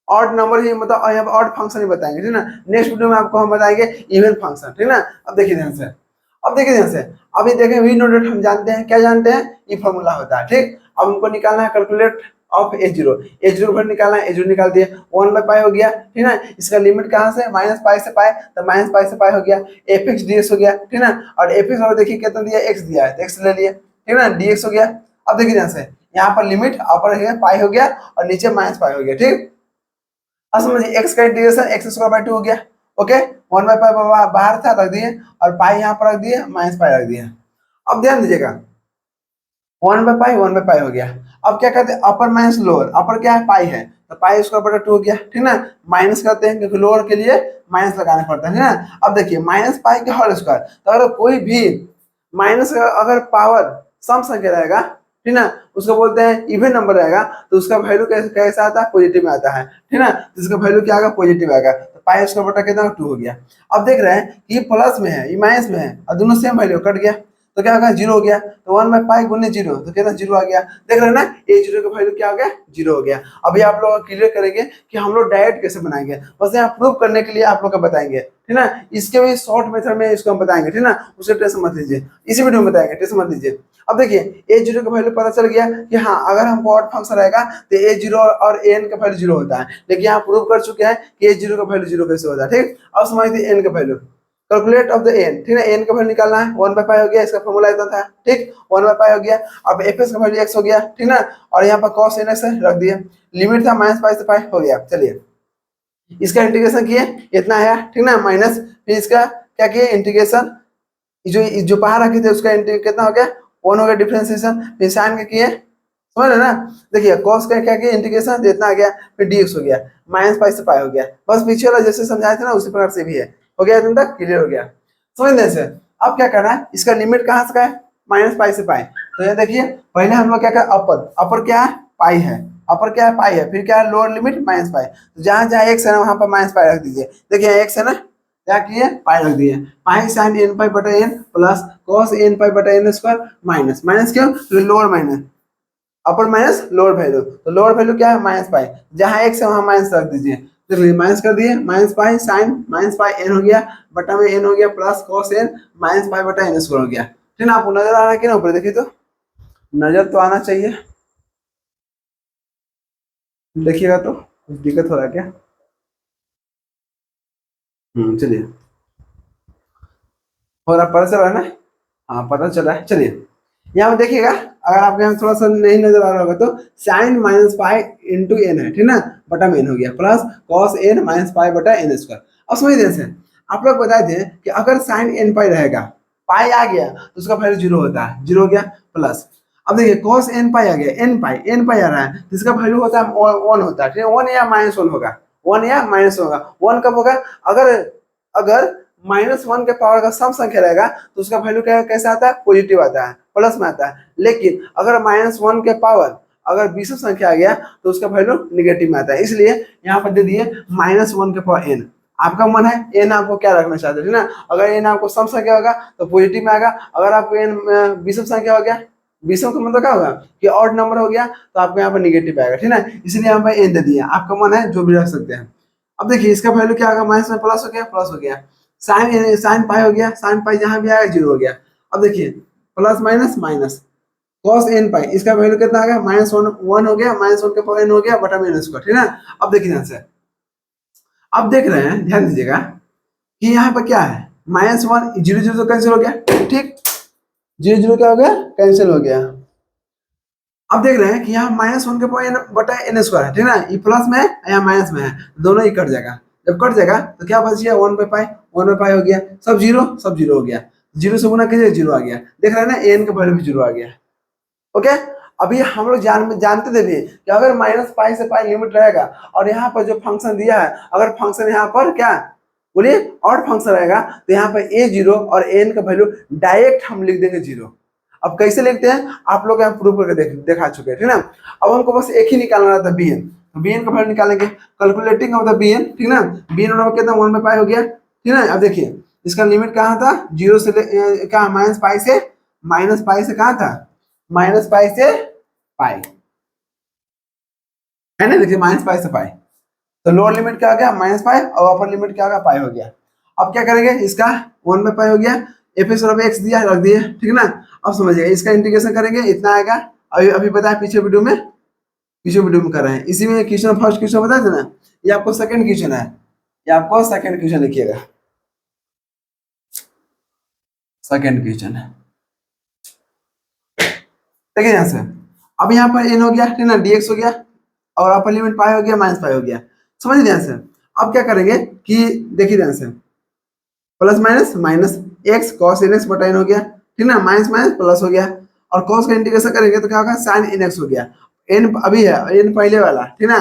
ऑड नंबर ही मतलब यहाँ पर ऑड फंक्शन ही बताएंगे ठीक ना, नेक्स्ट वीडियो में आपको हम बताएंगे इवन फंक्शन ठीक ना। अब देखिए ध्यान से, अब देखिए ध्यान से, अभी देखें वी नो डेट हम जानते हैं, क्या जानते हैं ये फॉर्मूला होता है ठीक। अब हमको निकालना है कैलकुलेट ऑफ ए जीरो का वैल्यू निकालना है, ए जीरो निकाल दिए 1/पाई हो गया ठीक ना। इसका लिमिट कहाँ से माइनस पाई से पाई, तो माइनस पाई से पाई हो गया, एफ एक्स डी एक्स हो गया ठीक ना। और एफ एक्स और देखिए कितना दिया एक्स दिया है तो एक्स ले लिए ठीक ना, डी एक्स हो गया। अब देखिए ध्यान से यहाँ पर लिमिट अपर पाई हो गया और नीचे माइनस पाई हो गया ठीक। अब समझिए एक्स का इंटीग्रेशन एक्स स्क्वायर बाय 2 हो गया, ओके 1/पाई बाहर था रख दिए और पाई यहाँ पर रख दिए माइनस पाई रख दिए। अब ध्यान दीजिएगा 1/पाई हो गया। अब क्या कहते हैं अपर माइनस लोअर, अपर क्या है पाई है तो पाई स्क्वायर बटा 2 हो गया ठीक ना, माइनस करते हैं क्योंकि लोअर के लिए माइनस लगाना पड़ता है ना। अब देखिए माइनस पाई के होल स्क्वायर, तो अगर कोई भी माइनस अगर पावर सम संख्या रहेगा ठीक ना, उसको बोलते हैं इवन नंबर रहेगा तो उसका वैल्यू कैसा आता है पॉजिटिव में आता है ठीक ना, जिसका वैल्यू क्या आएगा पॉजिटिव आएगा। तो पाई स्क्वायर बटा कितना 2 हो गया। अब देख रहे हैं कि ये प्लस में है ये माइनस में है और दोनों सेम वैल्यू कट गया तो क्या होगा 0 हो गया, तो 1/पाई गुने 0 तो कितना 0 आ गया। देख रहे हैं ना ए जीरो का वैल्यू क्या हो गया 0 हो गया। अभी आप लोग क्लियर करेंगे कि हम लोग डायरेक्ट कैसे बनाएंगे, बस यहाँ प्रूव करने के लिए आप लोग का बताएंगे ठीक ना। इसके भी शॉर्ट मेथड में इसको हम बताएंगे ठीक ना, उसके टेंशन मत लीजिए, इसी वीडियो में बताएंगे टेंशन मत लीजिए। अब देखिए ए जीरो का वैल्यू पता चल गया कि हाँ अगर हमको ऑड फंक्शन रहेगा तो ए जीरो और एन का वैल्यू 0 होता है, लेकिन यहाँ प्रूव कर चुके हैं कि ए जीरो का वैल्यू 0 कैसे होता है ठीक। अब समझते एन का value calculate of the n ठीक है, एन का वैल्यू निकालना है 1/पाई हो गया, इसका फॉर्मूला इतना था ठीक 1/पाई हो गया। अब एफ एस का वैल्यू एक्स हो गया ठीक ना, और यहाँ पर कॉस एन एक्स रख दिया, लिमिट था माइनस पाई से पाई हो गया। चलिए इसका इंटीग्रेशन किए इतना आया ठीक ना, माइनस फिर इसका क्या किए इंटीग्रेशन जो बाहर रखे थे उसका कितना हो गया 1 हो गया डिफरेंशिएशन, फिर साइन के किए समझ रहे ना। देखिए cos का क्या किया इंटीग्रेशन इतना आ गया फिर dx हो गया माइनस पाई से पाई हो गया, बस पीछे वाला जैसे समझाए थे ना उसी प्रकार से भी है, हो गया इतना तक क्लियर हो गया समझ से। अब क्या करना है इसका लिमिट कहाँ से का है माइनस पाई से पाई। तो ये देखिए पहले हम लोग क्या कर, अपर क्या है, पाई है, अपर क्या है, पाई है, फिर क्या है, लोअर लिमिट माइनस पाई। तो जहां जहां एक्स है ना वहां पर माइनस पाई रख दीजिए। देखिए एक्स है ना, क्या किए, पाई रख दिए। पाई साइन एन पाई बटा एन प्लस कॉस एन पाई बटा एन स्क्वायर माइनस, माइनस क्यों, लोअर माइनस, अपर माइनस लोअर वैल्यू। तो लोअर वैल्यू क्या है, माइनस पाई, जहां एक्स है वहां माइनस रख दीजिए। चलिए माइनस कर दिए, minus pi sine minus pi n हो गया, बटा में एन हो गया plus cos n minus pi बटा एन स्क्वायर हो गया। ठीक है, आपको नजर आ रहा है कि ना, ऊपर देखिए तो नजर तो आना चाहिए, देखिएगा तो कुछ दिक्कत हो रहा है क्या। चलिए, हो रहा, पता चल रहा है ना, हाँ पता चला है। चलिए यहाँ पे देखिएगा, अगर आपके यहाँ थोड़ा सा नहीं नजर आ रहा होगा तो sine minus pi into n है, ठीक ना, बटा में एन हो गया plus cos n minus pi बटा एन स्क्वायर। अब समझ ध्यान, आप लोग बताए थे कि अगर साइन एन पाई रहेगा, पाई आ गया तो उसका वैल्यू जीरो होता है, जीरो हो गया प्लस। अब देखिए कॉस एन पाई आ गया, एन पाई आ रहा है तो इसका वैल्यू होता है वन होता है, ठीक है, वन या माइनस वन होगा, वन या माइनस होगा। वन कब होगा, अगर अगर माइनस वन के पावर का सम संख्या रहेगा तो उसका वैल्यू क्या कैसा आता है, पॉजिटिव आता है, प्लस में आता है। लेकिन अगर माइनस वन के पावर अगर विषम संख्या आ गया तो उसका वैल्यू निगेटिव में आता है। इसलिए यहाँ पर दे दिए माइनस वन के पावर एन। आपका मन है एन आपको क्या रखना चाहते हैं, ना, अगर एन आपको सम संख्या होगा तो पॉजिटिव में आएगा, अगर आपको एन विषम संख्या हो गया, विषम का मतलब क्या होगा कि ऑड नंबर हो गया तो आपको यहाँ पर निगेटिव आएगा, ठीक है, इसलिए यहाँ पर एन दे दिया। आपका मन है जो भी रख सकते हैं। अब देखिए इसका वैल्यू क्या होगा, माइनस में प्लस हो गया, प्लस हो गया, साइन साइन पाई हो गया, साइन पाई जहां भी आएगा जीरो हो गया। अब देखिए plus minus minus cos N pi, इसका वैल्यू कितना आ गया, माइनस वन, वन हो गया, माइनस वन के पावर एन हो गया बटा में एन स्क्वायर, ठीक है। अब देखिए ध्यान से, अब देख रहे हैं, ध्यान दीजिएगा कि यहाँ पर क्या है, माइनस वन, जीरो जीरो तो कैंसिल हो गया, ठीक, जीरो जीरो क्या हो गया, कैंसिल हो गया। अब देख रहे हैं कि यहाँ माइनस वन के पावर एन बटा एन स्क्वायर है, ठीक है ना, ये प्लस में है या माइनस में है, दोनों ही कट जाएगा। जब कट जाएगा तो क्या बच गया, वन पे पाई, वन पे पाई हो गया, सब जीरो हो गया, जीरो से गुना कीजिए जीरो आ गया, देख रहे हैं ना, एन का वैल्यू भी जीरो आ गया। ओके, अभी हम लोग जानते थे भी कि अगर माइनस पाई से पाई लिमिट रहेगा और यहाँ पर जो फंक्शन दिया है, अगर फंक्शन यहाँ पर क्या बोलिए और फंक्शन रहेगा तो यहाँ पर ए जीरो और एन का वैल्यू डायरेक्ट हम लिख देंगे जीरो। अब कैसे लिखते हैं आप लोग यहाँ प्रूव करके दिखा चुके हैं, ठीक है ना। अब हमको बस एक ही निकालना था, बी एन, तो बी एन का वैल्यू निकालेंगे, calculating of the b n, ठीक है ना, बी एन कितना, वन पे पाई हो गया, ठीक है ना। अब देखिए इसका लिमिट कहाँ था, जीरो से कहाँ, माइनस पाई से कहाँ था, माइनस पाई से पाई, है ना, देखिए माइनस पाई से पाई, तो लोअर लिमिट क्या हो गया, माइनस पाई, और अपर लिमिट क्या होगा, पाई हो गया। अब क्या करेंगे, इसका वन में पाई हो गया, एफ एक्स और एक्स दिया रख दिए, ठीक है ना। अब समझिए इसका इंटीग्रेशन करेंगे, इतना आएगा, अभी अभी बताया पीछे वीडियो में कर रहे हैं, इसी में क्वेश्चन, फर्स्ट क्वेश्चन बताया था ना, ये आपको सेकंड क्वेश्चन है, ये आपको सेकंड क्वेश्चन लिखिएगा, सेकंड क्वेश्चन है, देखिए यहाँ से। अब यहाँ पर एन हो गया, ठीक है ना, डीएक्स हो गया और अपर लिमिट पाई हो गया, माइनस पाई हो गया, समझिए ध्यान से। अब क्या करेंगे कि देखिए ध्यान से, plus minus minus x cos n x बटा एन हो गया, ठीक ना, माइनस माइनस प्लस हो गया, और कॉस का इंटीग्रेशन करेंगे तो क्या होगा, साइन एन एक्स हो गया, एन अभी है, एन पहले वाला, ठीक ना,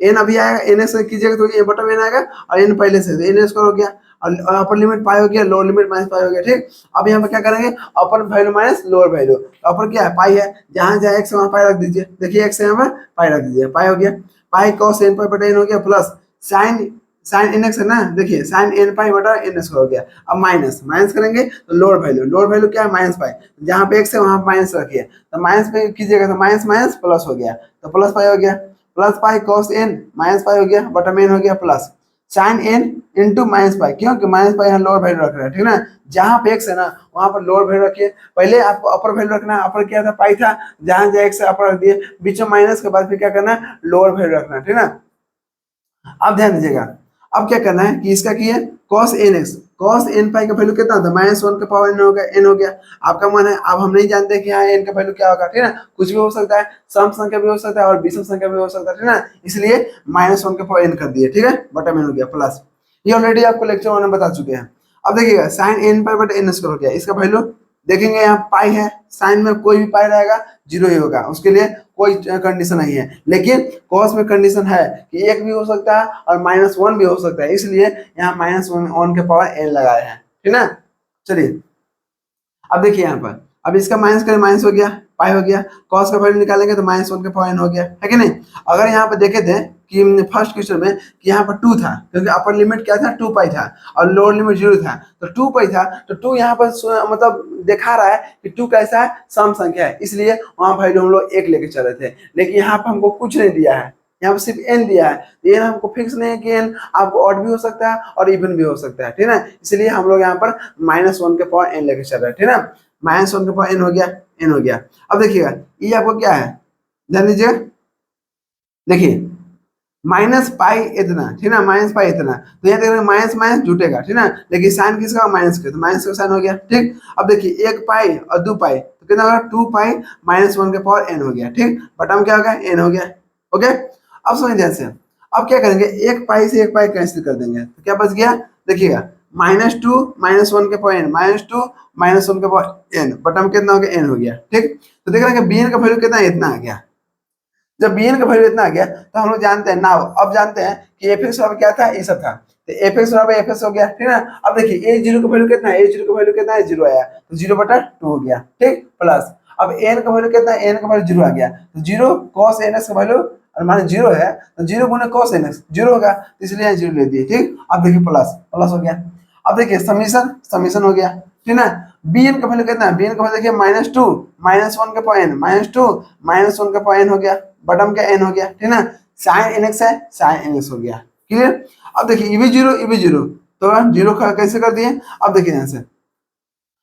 एन अभी आएगा, एन एक्स कीजिएगा तो ए बटा एन आएगा, और एन पहले से एन एक्स हो गया, और अपर लिमिट पाई हो गया, लोअर लिमिट माइनस पाई हो गया, ठीक। अब यहाँ पर क्या करेंगे, upper value minus lower value, upper क्या है, पाई है, जहां जहां एक्स वहां पाई रख दीजिए, देखिए एक्स यहाँ पर पाई रख दीजिए, पाई हो गया, पाई कॉस एन पाई बटा एन हो गया plus sine sine n x है ना, देखिए साइन एन पाई बटा एन एक्स हो गया। अब माइनस माइनस करेंगे तो लोअर वैल्यू क्या है, माइनस पाई, जहाँ पे एक्स है वहां माइनस रखिए, तो माइनस पे कीजिएगा तो माइनस माइनस प्लस हो गया, तो प्लस पाई हो गया, plus pi cos n minus pi हो गया बटा में एन हो गया plus sine n into minus pi, क्योंकि माइनस पाई यहाँ लोअर वैल्यू रख रहे हैं, ठीक है ना, जहाँ पे एक्स है ना वहां पर लोअर वैल्यू रखिए, पहले आपको अपर वैल्यू रखना है, अपर क्या था, पाई था, जहां जहाँ एक्स अपर रख दिए, बीच में माइनस के बाद फिर क्या करना है, लोअर वैल्यू रखना है, ठीक है ना। अब ध्यान दीजिएगा, अब क्या करना है कि इसका की है cos N X, cos N pi का वैल्यू कितना था, माइनस वन का पावर एन हो गया। आपका मन है, अब हम नहीं जानते कि यहाँ एन का वैल्यू क्या होगा, ठीक है ना, कुछ भी हो सकता है, सम संख्या भी हो सकता है और विषम संख्या भी हो सकता है, ठीक है ना, इसलिए माइनस वन का पावर एन कर दिए, ठीक है, बटा में हो गया प्लस, ये ऑलरेडी आपको लेक्चर वन में बता चुके हैं। अब देखिएगा साइन एन पाई बटा एन स्क्वायर हो गया, इसका वैल्यू देखेंगे, यहाँ पाई है, साइन में कोई भी पाई रहेगा जीरो ही होगा, उसके लिए कोई कंडीशन नहीं है, लेकिन कॉस में कंडीशन है कि एक भी हो सकता है और माइनस वन भी हो सकता है, इसलिए यहाँ माइनस वन के पावर एन लगाए हैं, ठीक है ना। चलिए अब देखिए यहाँ पर, अब इसका माइनस करें, माइनस हो गया, पाई हो गया। कॉस का वैल्यू निकालेंगे तो -1 के पावर n हो गया, है कि नहीं। अगर यहाँ पे देखे थे कि फर्स्ट क्वेश्चन में कि यहाँ पर 2 था, क्योंकि अपर लिमिट क्या था 2 पाई था और लोअर लिमिट 0 था, तो 2 पाई था, तो 2 यहाँ पर मतलब दिखा रहा है कि 2 कैसा है, सम संख्या है, इसलिए वहाँ वैल्यू हम लोग 1 लेके चल रहे थे। लेकिन यहाँ पर हमको कुछ नहीं दिया है, यहाँ पर सिर्फ n दिया है, n हमको फिक्स नहीं है कि n आपको ऑड भी हो सकता है और इवन भी हो सकता है, ठीक है। इसलिए हम लोग यहाँ पर -1 के पावर n लेके चल रहे हैं, ठीक है। -1 के पावर n हो गया, n हो गया। अब देखिएगा ये आपको क्या है, ध्यान दीजिए, देखिए माइनस पाई इतना, ठीक है, माइनस पाई इतना, तो यहाँ देख रहे हैं माइनस माइनस जुटेगा, ठीक है, लेकिन साइन किसका, माइनस का, तो माइनस का साइन हो गया, ठीक। अब देखिए 1 पाई और 2 पाई, तो कितना होगा, 2 पाई -1 के पावर n हो गया, ठीक। बटम क्या हो गया, n हो गया, ओके। अब समझ ध्यान से, अब क्या करेंगे, 1 पाई से 1 पाई कैंसिल कर देंगे, तो क्या बच गया, देखिएगा -2 -1 के पावर n, -2 -1 के पावर n, बटम कितना हो गया, n हो गया, ठीक। तो देख रहे हैं कि bn का वैल्यू कितना, इतना आ गया। जब bn का वैल्यू इतना आ गया तो हम लोग जानते हैं नाउ, अब जानते हैं कि fx बराबर क्या था, ये सब था, तो fx बराबर fs हो गया, ठीक है। अब देखिए a0 का वैल्यू कितना है, a0 का वैल्यू कितना है, 0 आया, तो 0/2 हो गया, ठीक, प्लस अब n का वैल्यू कितना है, n का वैल्यू 0 आ गया, तो 0 cos nx का वैल्यू और मान 0 है, तो 0 गुना cos nx 0 होगा, तो इसलिए यहाँ 0 ले दिए, ठीक। अब देखिए प्लस प्लस हो गया। अब देखिए समीशन समीशन हो गया, ठीक है। bn का वैल्यू कितना है, bn का वैल्यू देखिए -2 -1 के पावर n, -2 -1 के पावर n हो गया, बटम का n हो गया, ठीक है। sin nx है, sin nx हो गया, क्लियर। अब देखिए ये भी 0 ये भी 0, तो 0 कैसे कर दिए। अब देखिए यहाँ से,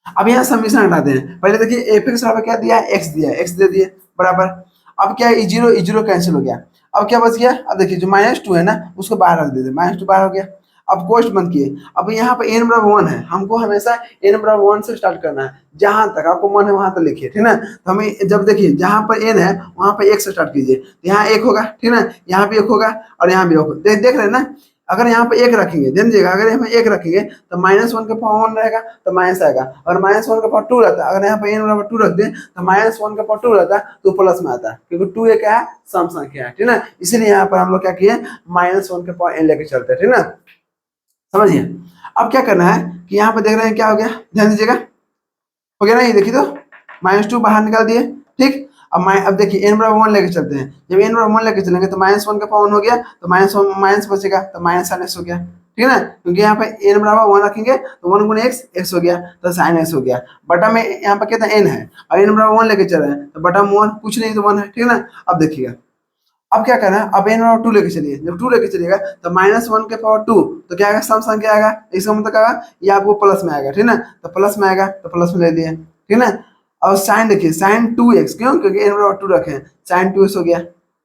अब यहाँ समीशन हटाते हैं, पहले देखिए fx बराबर क्या दिया है, x दिया है, x दे दिए बराबर। अब क्या है, ये 0 कैंसिल हो गया, अब क्या बच गया, अब देखिए जो -2 है ना उसको बाहर रख देते, -2 बाहर हो गया। अब कोष्ट बंद किए, अब यहाँ पे n बराबर 1 है, हमको हमेशा n बराबर 1 से स्टार्ट करना है, जहां तक आपको मन है वहां तक लिखिए, ठीक है। तो हमें जब देखिए जहां पर n है वहां पर 1 से स्टार्ट कीजिए, तो यहाँ 1 होगा, ठीक है, यहाँ भी 1 होगा और यहाँ भी 1 होगा, देख रहे हैं ना। अगर यहाँ पे 1 रखेंगे, ध्यान दीजिएगा, अगर यहाँ पे 1 रखेंगे तो -1 के पावर 1 रहेगा तो माइनस आएगा, और -1 के पावर 2 रहता है, अगर यहाँ पे n बराबर 2 रख दें तो -1 के पावर 2 रहता है तो प्लस में आता है, क्योंकि 2 एक क्या है, सम संख्या है, ठीक है। इसीलिए यहाँ पर हम लोग क्या किए, -1 के पावर n लेके चलते हैं, ठीक है, समझिए। अब क्या करना है कि यहाँ पे देख रहे हैं क्या हो गया, ध्यान दीजिएगा, हो गया ना, ये देखिए तो -2 बाहर निकाल दिए, ठीक। अब देखिए n बराबर 1 लेके चलते हैं, जब n बराबर 1 लेके चलेंगे तो -1 का पावर 1 हो गया, तो माइनस बचेगा, तो -sin x हो गया, ठीक है ना, क्योंकि यहाँ पे n बराबर 1 रखेंगे तो 1 गुना x हो गया, तो sin x हो गया। बटा में यहाँ पे कितना n है और n बराबर 1 लेके चल रहे हैं, तो बटा में 1 कुछ नहीं तो 1 है, ठीक है ना। अब देखिएगा, अब क्या करना है, अब n बराबर 2 लेके चलिए, जब 2 लेके चलिएगा तो -1 के पावर 2, तो क्या आएगा, सम संख्या आएगा, इसका मतलब क्या आएगा, ये आपको प्लस में आएगा, ठीक है ना, तो प्लस में आएगा तो प्लस में ले लिए, ठीक है ना। और साइन देखिए, sin 2x, क्यों, क्योंकि n बराबर 2 रखे हैं, sin 2x हो गया,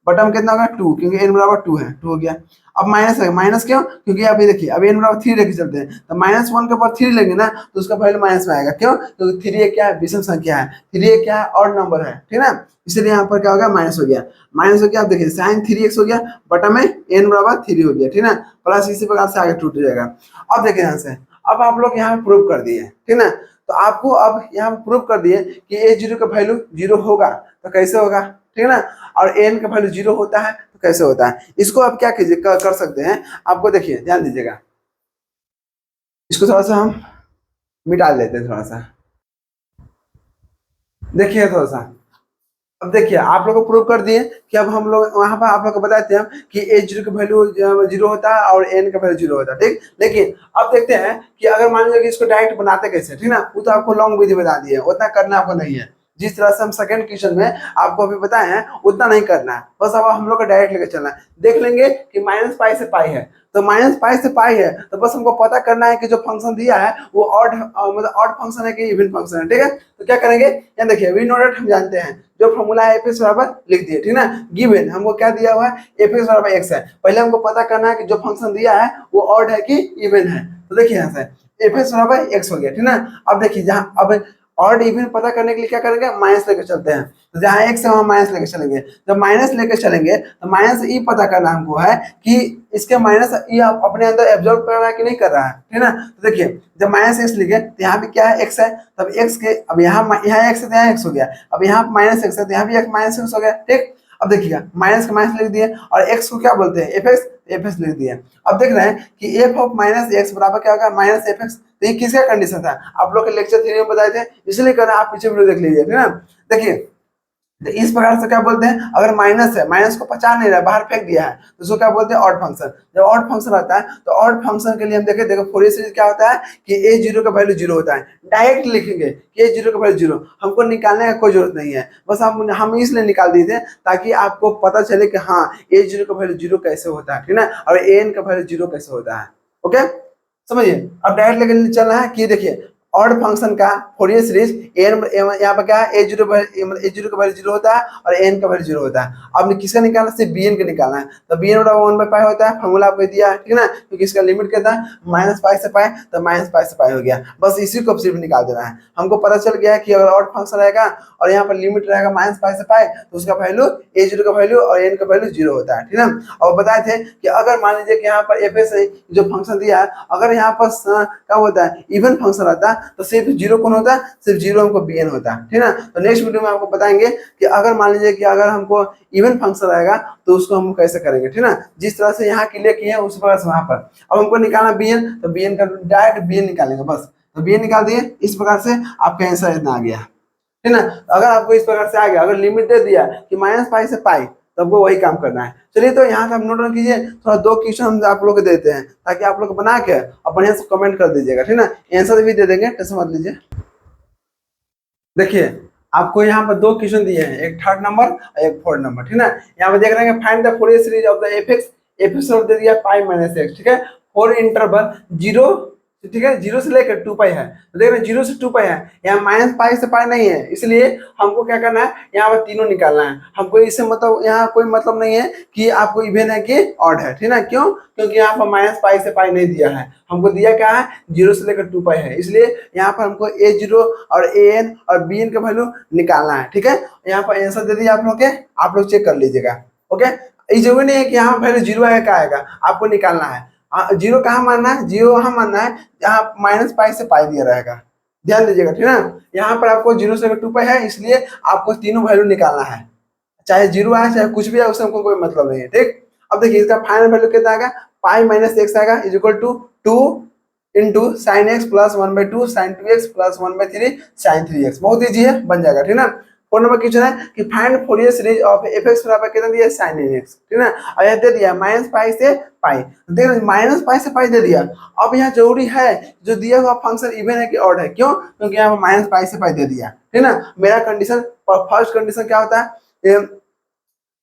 बटम कितना होगा 2, क्योंकि n बराबर 2 है, 2 हो गया। अब माइनस है, माइनस क्यों, क्योंकि आप ये देखिए अब n बराबर 3 लेके चलते हैं, तो -1 के पावर 3 लेंगे ना तो उसका वैल्यू माइनस में आएगा, क्यों, क्योंकि 3 एक क्या है, विषम संख्या है, 3 एक क्या है, ऑड नंबर है, ठीक है ना, इसलिए यहाँ पर क्या हो गया, माइनस हो गया, माइनस हो गया। आप देखिए sin 3x हो गया, बटा में n बराबर 3 हो गया, ठीक है ना, प्लस इसी प्रकार से आगे टूट जाएगा। अब देखिए यहाँ से, अब आप लोग यहाँ प्रूव कर दिए, ठीक है ना, तो आपको अब यहाँ प्रूव कर दिए कि a0 का वैल्यू 0 होगा, तो कैसे होगा, ठीक है ना, और n का वैल्यू 0 होता है तो कैसे होता है। इसको आप क्या कीजिए, कर सकते हैं, आपको देखिए ध्यान दीजिएगा, इसको थोड़ा सा हम मिटा लेते हैं, थोड़ा सा देखिए, थोड़ा सा। अब देखिए आप लोग को प्रूव कर दिए कि अब हम लोग वहां पर आप लोग को बताते हैं कि a0 का वैल्यू 0 होता है और n का वैल्यू 0 होता है, ठीक। लेकिन अब देखते हैं कि अगर मान लीजिए कि इसको डायरेक्ट बनाते कैसे, ठीक ना, वो तो आपको लॉन्ग विधि बता दी है, उतना करना आपको नहीं है, जिस तरह से हम सेकंड क्वेश्चन में आपको अभी बताए हैं उतना नहीं करना है, बस अब हम लोग को डायरेक्ट लेकर चलना है। देख लेंगे कि -पाई से पाई है, तो -पाई से पाई है, तो बस हमको पता करना है कि जो फंक्शन दिया है वो ऑड मतलब ऑड फंक्शन है कि इवन फंक्शन है, ठीक है। तो क्या करेंगे, यहाँ देखिए वी नो दैट हम जानते हैं, जो फॉर्मूला है fx बराबर लिख दिए, ठीक ना, गिवन हमको क्या दिया हुआ है, fx बराबर x है, पहले हमको पता करना है कि जो फंक्शन दिया है वो ऑड है कि इवन है। तो देखिए यहाँ से fx बराबर x हो गया, ठीक ना। अब देखिए जहाँ अब ऑड इवन पता करने के लिए क्या करेंगे, माइनस लेकर चलते हैं, तो जहाँ x है वहाँ माइनस लेकर चलेंगे, जब माइनस लेकर चलेंगे तो माइनस ई पता करना हमको है कि इसके माइनस ई अपने अंदर एब्जॉर्ब कर रहा है कि नहीं कर रहा है, ठीक ना। तो देखिए जब -x लिखे तो यहाँ पे क्या है, x है, तब x के अब यहाँ x है तो यहाँ x हो गया, अब यहाँ -x है तो यहाँ भी -x हो गया, ठीक। अब देखिएगा माइनस का माइनस लिख दिए और एक्स को क्या बोलते हैं, एफ एक्स, एफ एक्स लिख दिए। अब देख रहे हैं कि एफ ऑफ माइनस एक्स बराबर क्या होगा, माइनस एफ एक्स। तो ये किसका कंडीशन था, आप लोग के लेक्चर 3 में बताए थे, इसलिए कर रहे हैं, आप पीछे वीडियो देख लीजिए, ठीक है ना। देखिए तो इस प्रकार से क्या बोलते हैं, अगर माइनस है, माइनस को पचा नहीं रहा, बाहर फेंक दिया है, तो उसको क्या बोलते हैं, ऑड फंक्शन। जब ऑड फंक्शन आता है तो ऑड फंक्शन के लिए हम देखें, देखो फोरियर सीरीज क्या होता है कि ए जीरो का वैल्यू जीरो होता है, डायरेक्ट लिखेंगे कि ए जीरो का वैल्यू जीरो, हमको निकालने का कोई जरूरत नहीं है, बस हम इसलिए निकाल दिए थे ताकि आपको पता चले कि हाँ ए जीरो का वैल्यू जीरो कैसे होता है, ठीक है ना, और ए एन का वैल्यू जीरो कैसे होता है। ओके समझिए, अब डायरेक्ट लेके चल रहा है कि देखिए ऑड फंक्शन का फोरियर सीरीज एन, यहाँ पर क्या है, ए जीरो का वैल्यू जीरो होता है और एन का वैल्यू जीरो होता है। अब किसका निकालना, सिर्फ बी एन का निकालना है, तो बी एन बराबर 1/पाई होता है, फॉर्मूला आपको दिया है, ठीक है ना, क्योंकि इसका लिमिट कितना है, माइनस पाई से पाई, तो माइनस पाई से पाई हो गया, बस इसी को सिर्फ निकाल देना है। हमको पता चल गया है कि अगर ऑड फंक्शन रहेगा और यहाँ पर लिमिट रहेगा माइनस पाई से पाई, तो उसका वैल्यू ए जीरो का वैल्यू और एन का वैल्यू जीरो होता है, ठीक है ना। और बताए थे कि अगर मान लीजिए कि यहाँ पर एफ एस जो फंक्शन दिया है, अगर यहाँ पर क्या होता है, इवन फंक्शन रहता है, तो सिर्फ जीरो कौन होता है, सिर्फ जीरो हमको बी एन होता है, ठीक है ना। तो नेक्स्ट वीडियो में आपको बताएंगे कि अगर मान लीजिए कि अगर हमको इवन फंक्शन रहेगा तो उसको हम कैसे करेंगे, ठीक है ना, जिस तरह से यहाँ क्लियर किए हैं उस प्रकार से वहां पर। अब हमको निकालना बी एन, तो बी एन का डायरेक्ट बी एन निकालेंगे बस, तो बी एन निकाल दिए, इस प्रकार से आपका आंसर इतना आ गया, ठीक है ना। अगर आपको इस प्रकार से आ गया, अगर लिमिट दे दिया कि माइनस पाई से पाई, तो आपको वही काम करना है। चलिए तो यहाँ से आप नोट कीजिए, थोड़ा 2 क्वेश्चन हम आप लोग को देते हैं ताकि आप लोग बना के और बढ़िया से कमेंट कर दीजिएगा, ठीक है ना, आंसर भी दे देंगे, टेंशन मत लीजिए। देखिए आपको यहाँ पर 2 क्वेश्चन दिए हैं, एक 3rd नंबर और एक 4th नंबर, ठीक है ना। यहाँ पर देख रहे हैं find the Fourier series of the F X, F X दे दिया पाई माइनस एक्स, ठीक है, फॉर इंटरवल 0, ठीक है, 0 से लेकर 2 पाई है, तो देख रहे हैं 0 से 2 पाई है, यहाँ माइनस पाई से पाई नहीं है, इसलिए हमको क्या करना है, यहाँ पर तीनों निकालना है। हमको इससे मतलब यहाँ कोई मतलब नहीं है कि आपको इवन है कि ऑड है, ठीक है ना, क्यों, क्योंकि यहाँ पर माइनस पाई से पाई नहीं दिया है, हमको दिया क्या है, 0 से लेकर 2 पाई है, इसलिए यहाँ पर हमको ए जीरो और ए एन और बी एन का वैल्यू निकालना है, ठीक है। यहाँ पर आंसर दे दिया आप लोग के, आप लोग चेक कर लीजिएगा। ओके, ये जरूरी नहीं है कि यहाँ वैल्यू 0 आएगा, क्या आएगा, आपको निकालना है। जीरो कहाँ मानना है, जीरो वहां मानना है जहाँ माइनस पाई से पाई दिया रहेगा, ध्यान दीजिएगा, ठीक है ना। यहाँ पर आपको 0 से 2 पाई है, इसलिए आपको तीनों वैल्यू निकालना है, चाहे 0 आए चाहे कुछ भी आए, उससे हमको कोई मतलब नहीं है, ठीक। अब देखिए इसका फाइनल वैल्यू कितना आएगा, पाई माइनस एक्स आएगा is equal to 2 into sine x plus 1/2 sine 2x plus 1/3 sine 3x, बहुत ईजी है, बन जाएगा, ठीक है ना। 4 नंबर क्वेश्चन है कि find Fourier series of F x बराबर कितना दिया है, साइन nx, ठीक है ना, और यह दे दिया माइनस पाई से पाई, देख माइनस पाई से पाई दे दिया। अब यहाँ जरूरी है जो दिया हुआ फंक्शन इवन है कि ऑड है, क्यों, क्योंकि यहाँ पर माइनस पाई से पाई दे दिया, ठीक है ना। मेरा कंडीशन, फर्स्ट कंडीशन क्या होता है,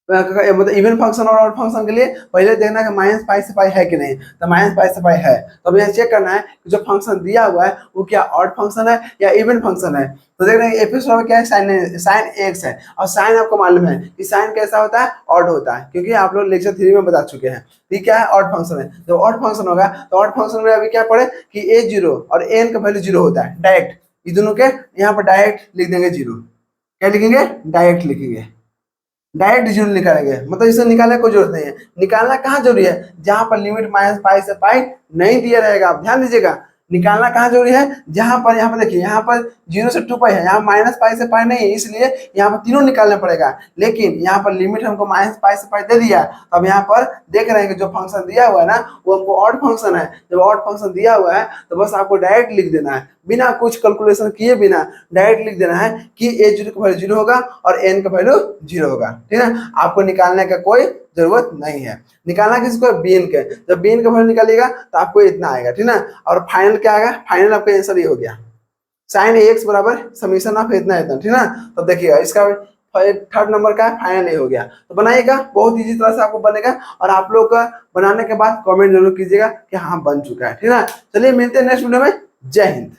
मतलब इवन फंक्शन और ऑड फंक्शन के लिए पहले देखना है माइनस पाई से पाई है कि नहीं, तो माइनस पाई से पाई है, तो अब यहाँ चेक करना है कि जो फंक्शन दिया हुआ है वो क्या ऑड फंक्शन है या इवन फंक्शन है। तो देख रहे हैं एफ एक्स क्या है, साइन एक्स है, और साइन आपको मालूम है कि साइन कैसा होता है, ऑड होता है, क्योंकि आप लोग लेक्चर 3 में बता चुके हैं। ये क्या है, ऑड फंक्शन है। जब ऑड फंक्शन होगा तो ऑड फंक्शन में अभी क्या पढ़े कि ए जीरो और एन का वैल्यू जीरो होता है, डायरेक्ट ये दोनों के यहाँ पर डायरेक्ट लिख देंगे जीरो, क्या लिखेंगे, डायरेक्ट लिखेंगे, डायरेक्ट जीरो निकालेंगे, मतलब इसे निकालने की कोई जरूरत नहीं है। निकालना कहाँ जरूरी है, जहां पर लिमिट माइनस पाई से पाई नहीं दिया रहेगा, आप ध्यान दीजिएगा। निकालना कहाँ जरूरी है, जहां पर, यहाँ पर देखिए, यहाँ पर 0 से 2 पाई है, यहाँ माइनस पाई से पाई नहीं है, इसलिए यहाँ पर तीनों निकालना पड़ेगा। लेकिन यहाँ पर लिमिट हमको माइनस पाई से पाई दे दिया, तो अब यहाँ पर देख रहे हैं कि जो फंक्शन दिया हुआ है ना वो हमको ऑड फंक्शन है। जब ऑड फंक्शन दिया हुआ है तो बस आपको डायरेक्ट लिख देना है, बिना कुछ कैलकुलेशन किए, बिना डायरेक्ट लिख देना है कि ए जीरो का वैल्यू 0 होगा और एन का वैल्यू 0 होगा, ठीक है। आपको निकालने का कोई जरूरत नहीं है। निकालना किसको, बी एन के, जब बी एन का वैल्यू निकालिएगा तो आपको इतना आएगा, ठीक है ना। और फाइनल क्या आएगा, फाइनल आपका आंसर ये हो गया, साइन एक्स बराबर समीशन ऑफ इतना इतना, ठीक है ना। तो देखिएगा इसका 3rd नंबर का फाइनल ये हो गया। तो बनाइएगा, बहुत इजी तरह से आपको बनेगा, और आप लोग का बनाने के बाद कमेंट जरूर कीजिएगा कि हाँ बन चुका है, ठीक है ना। चलिए मिलते हैं नेक्स्ट वीडियो में, जय हिंद।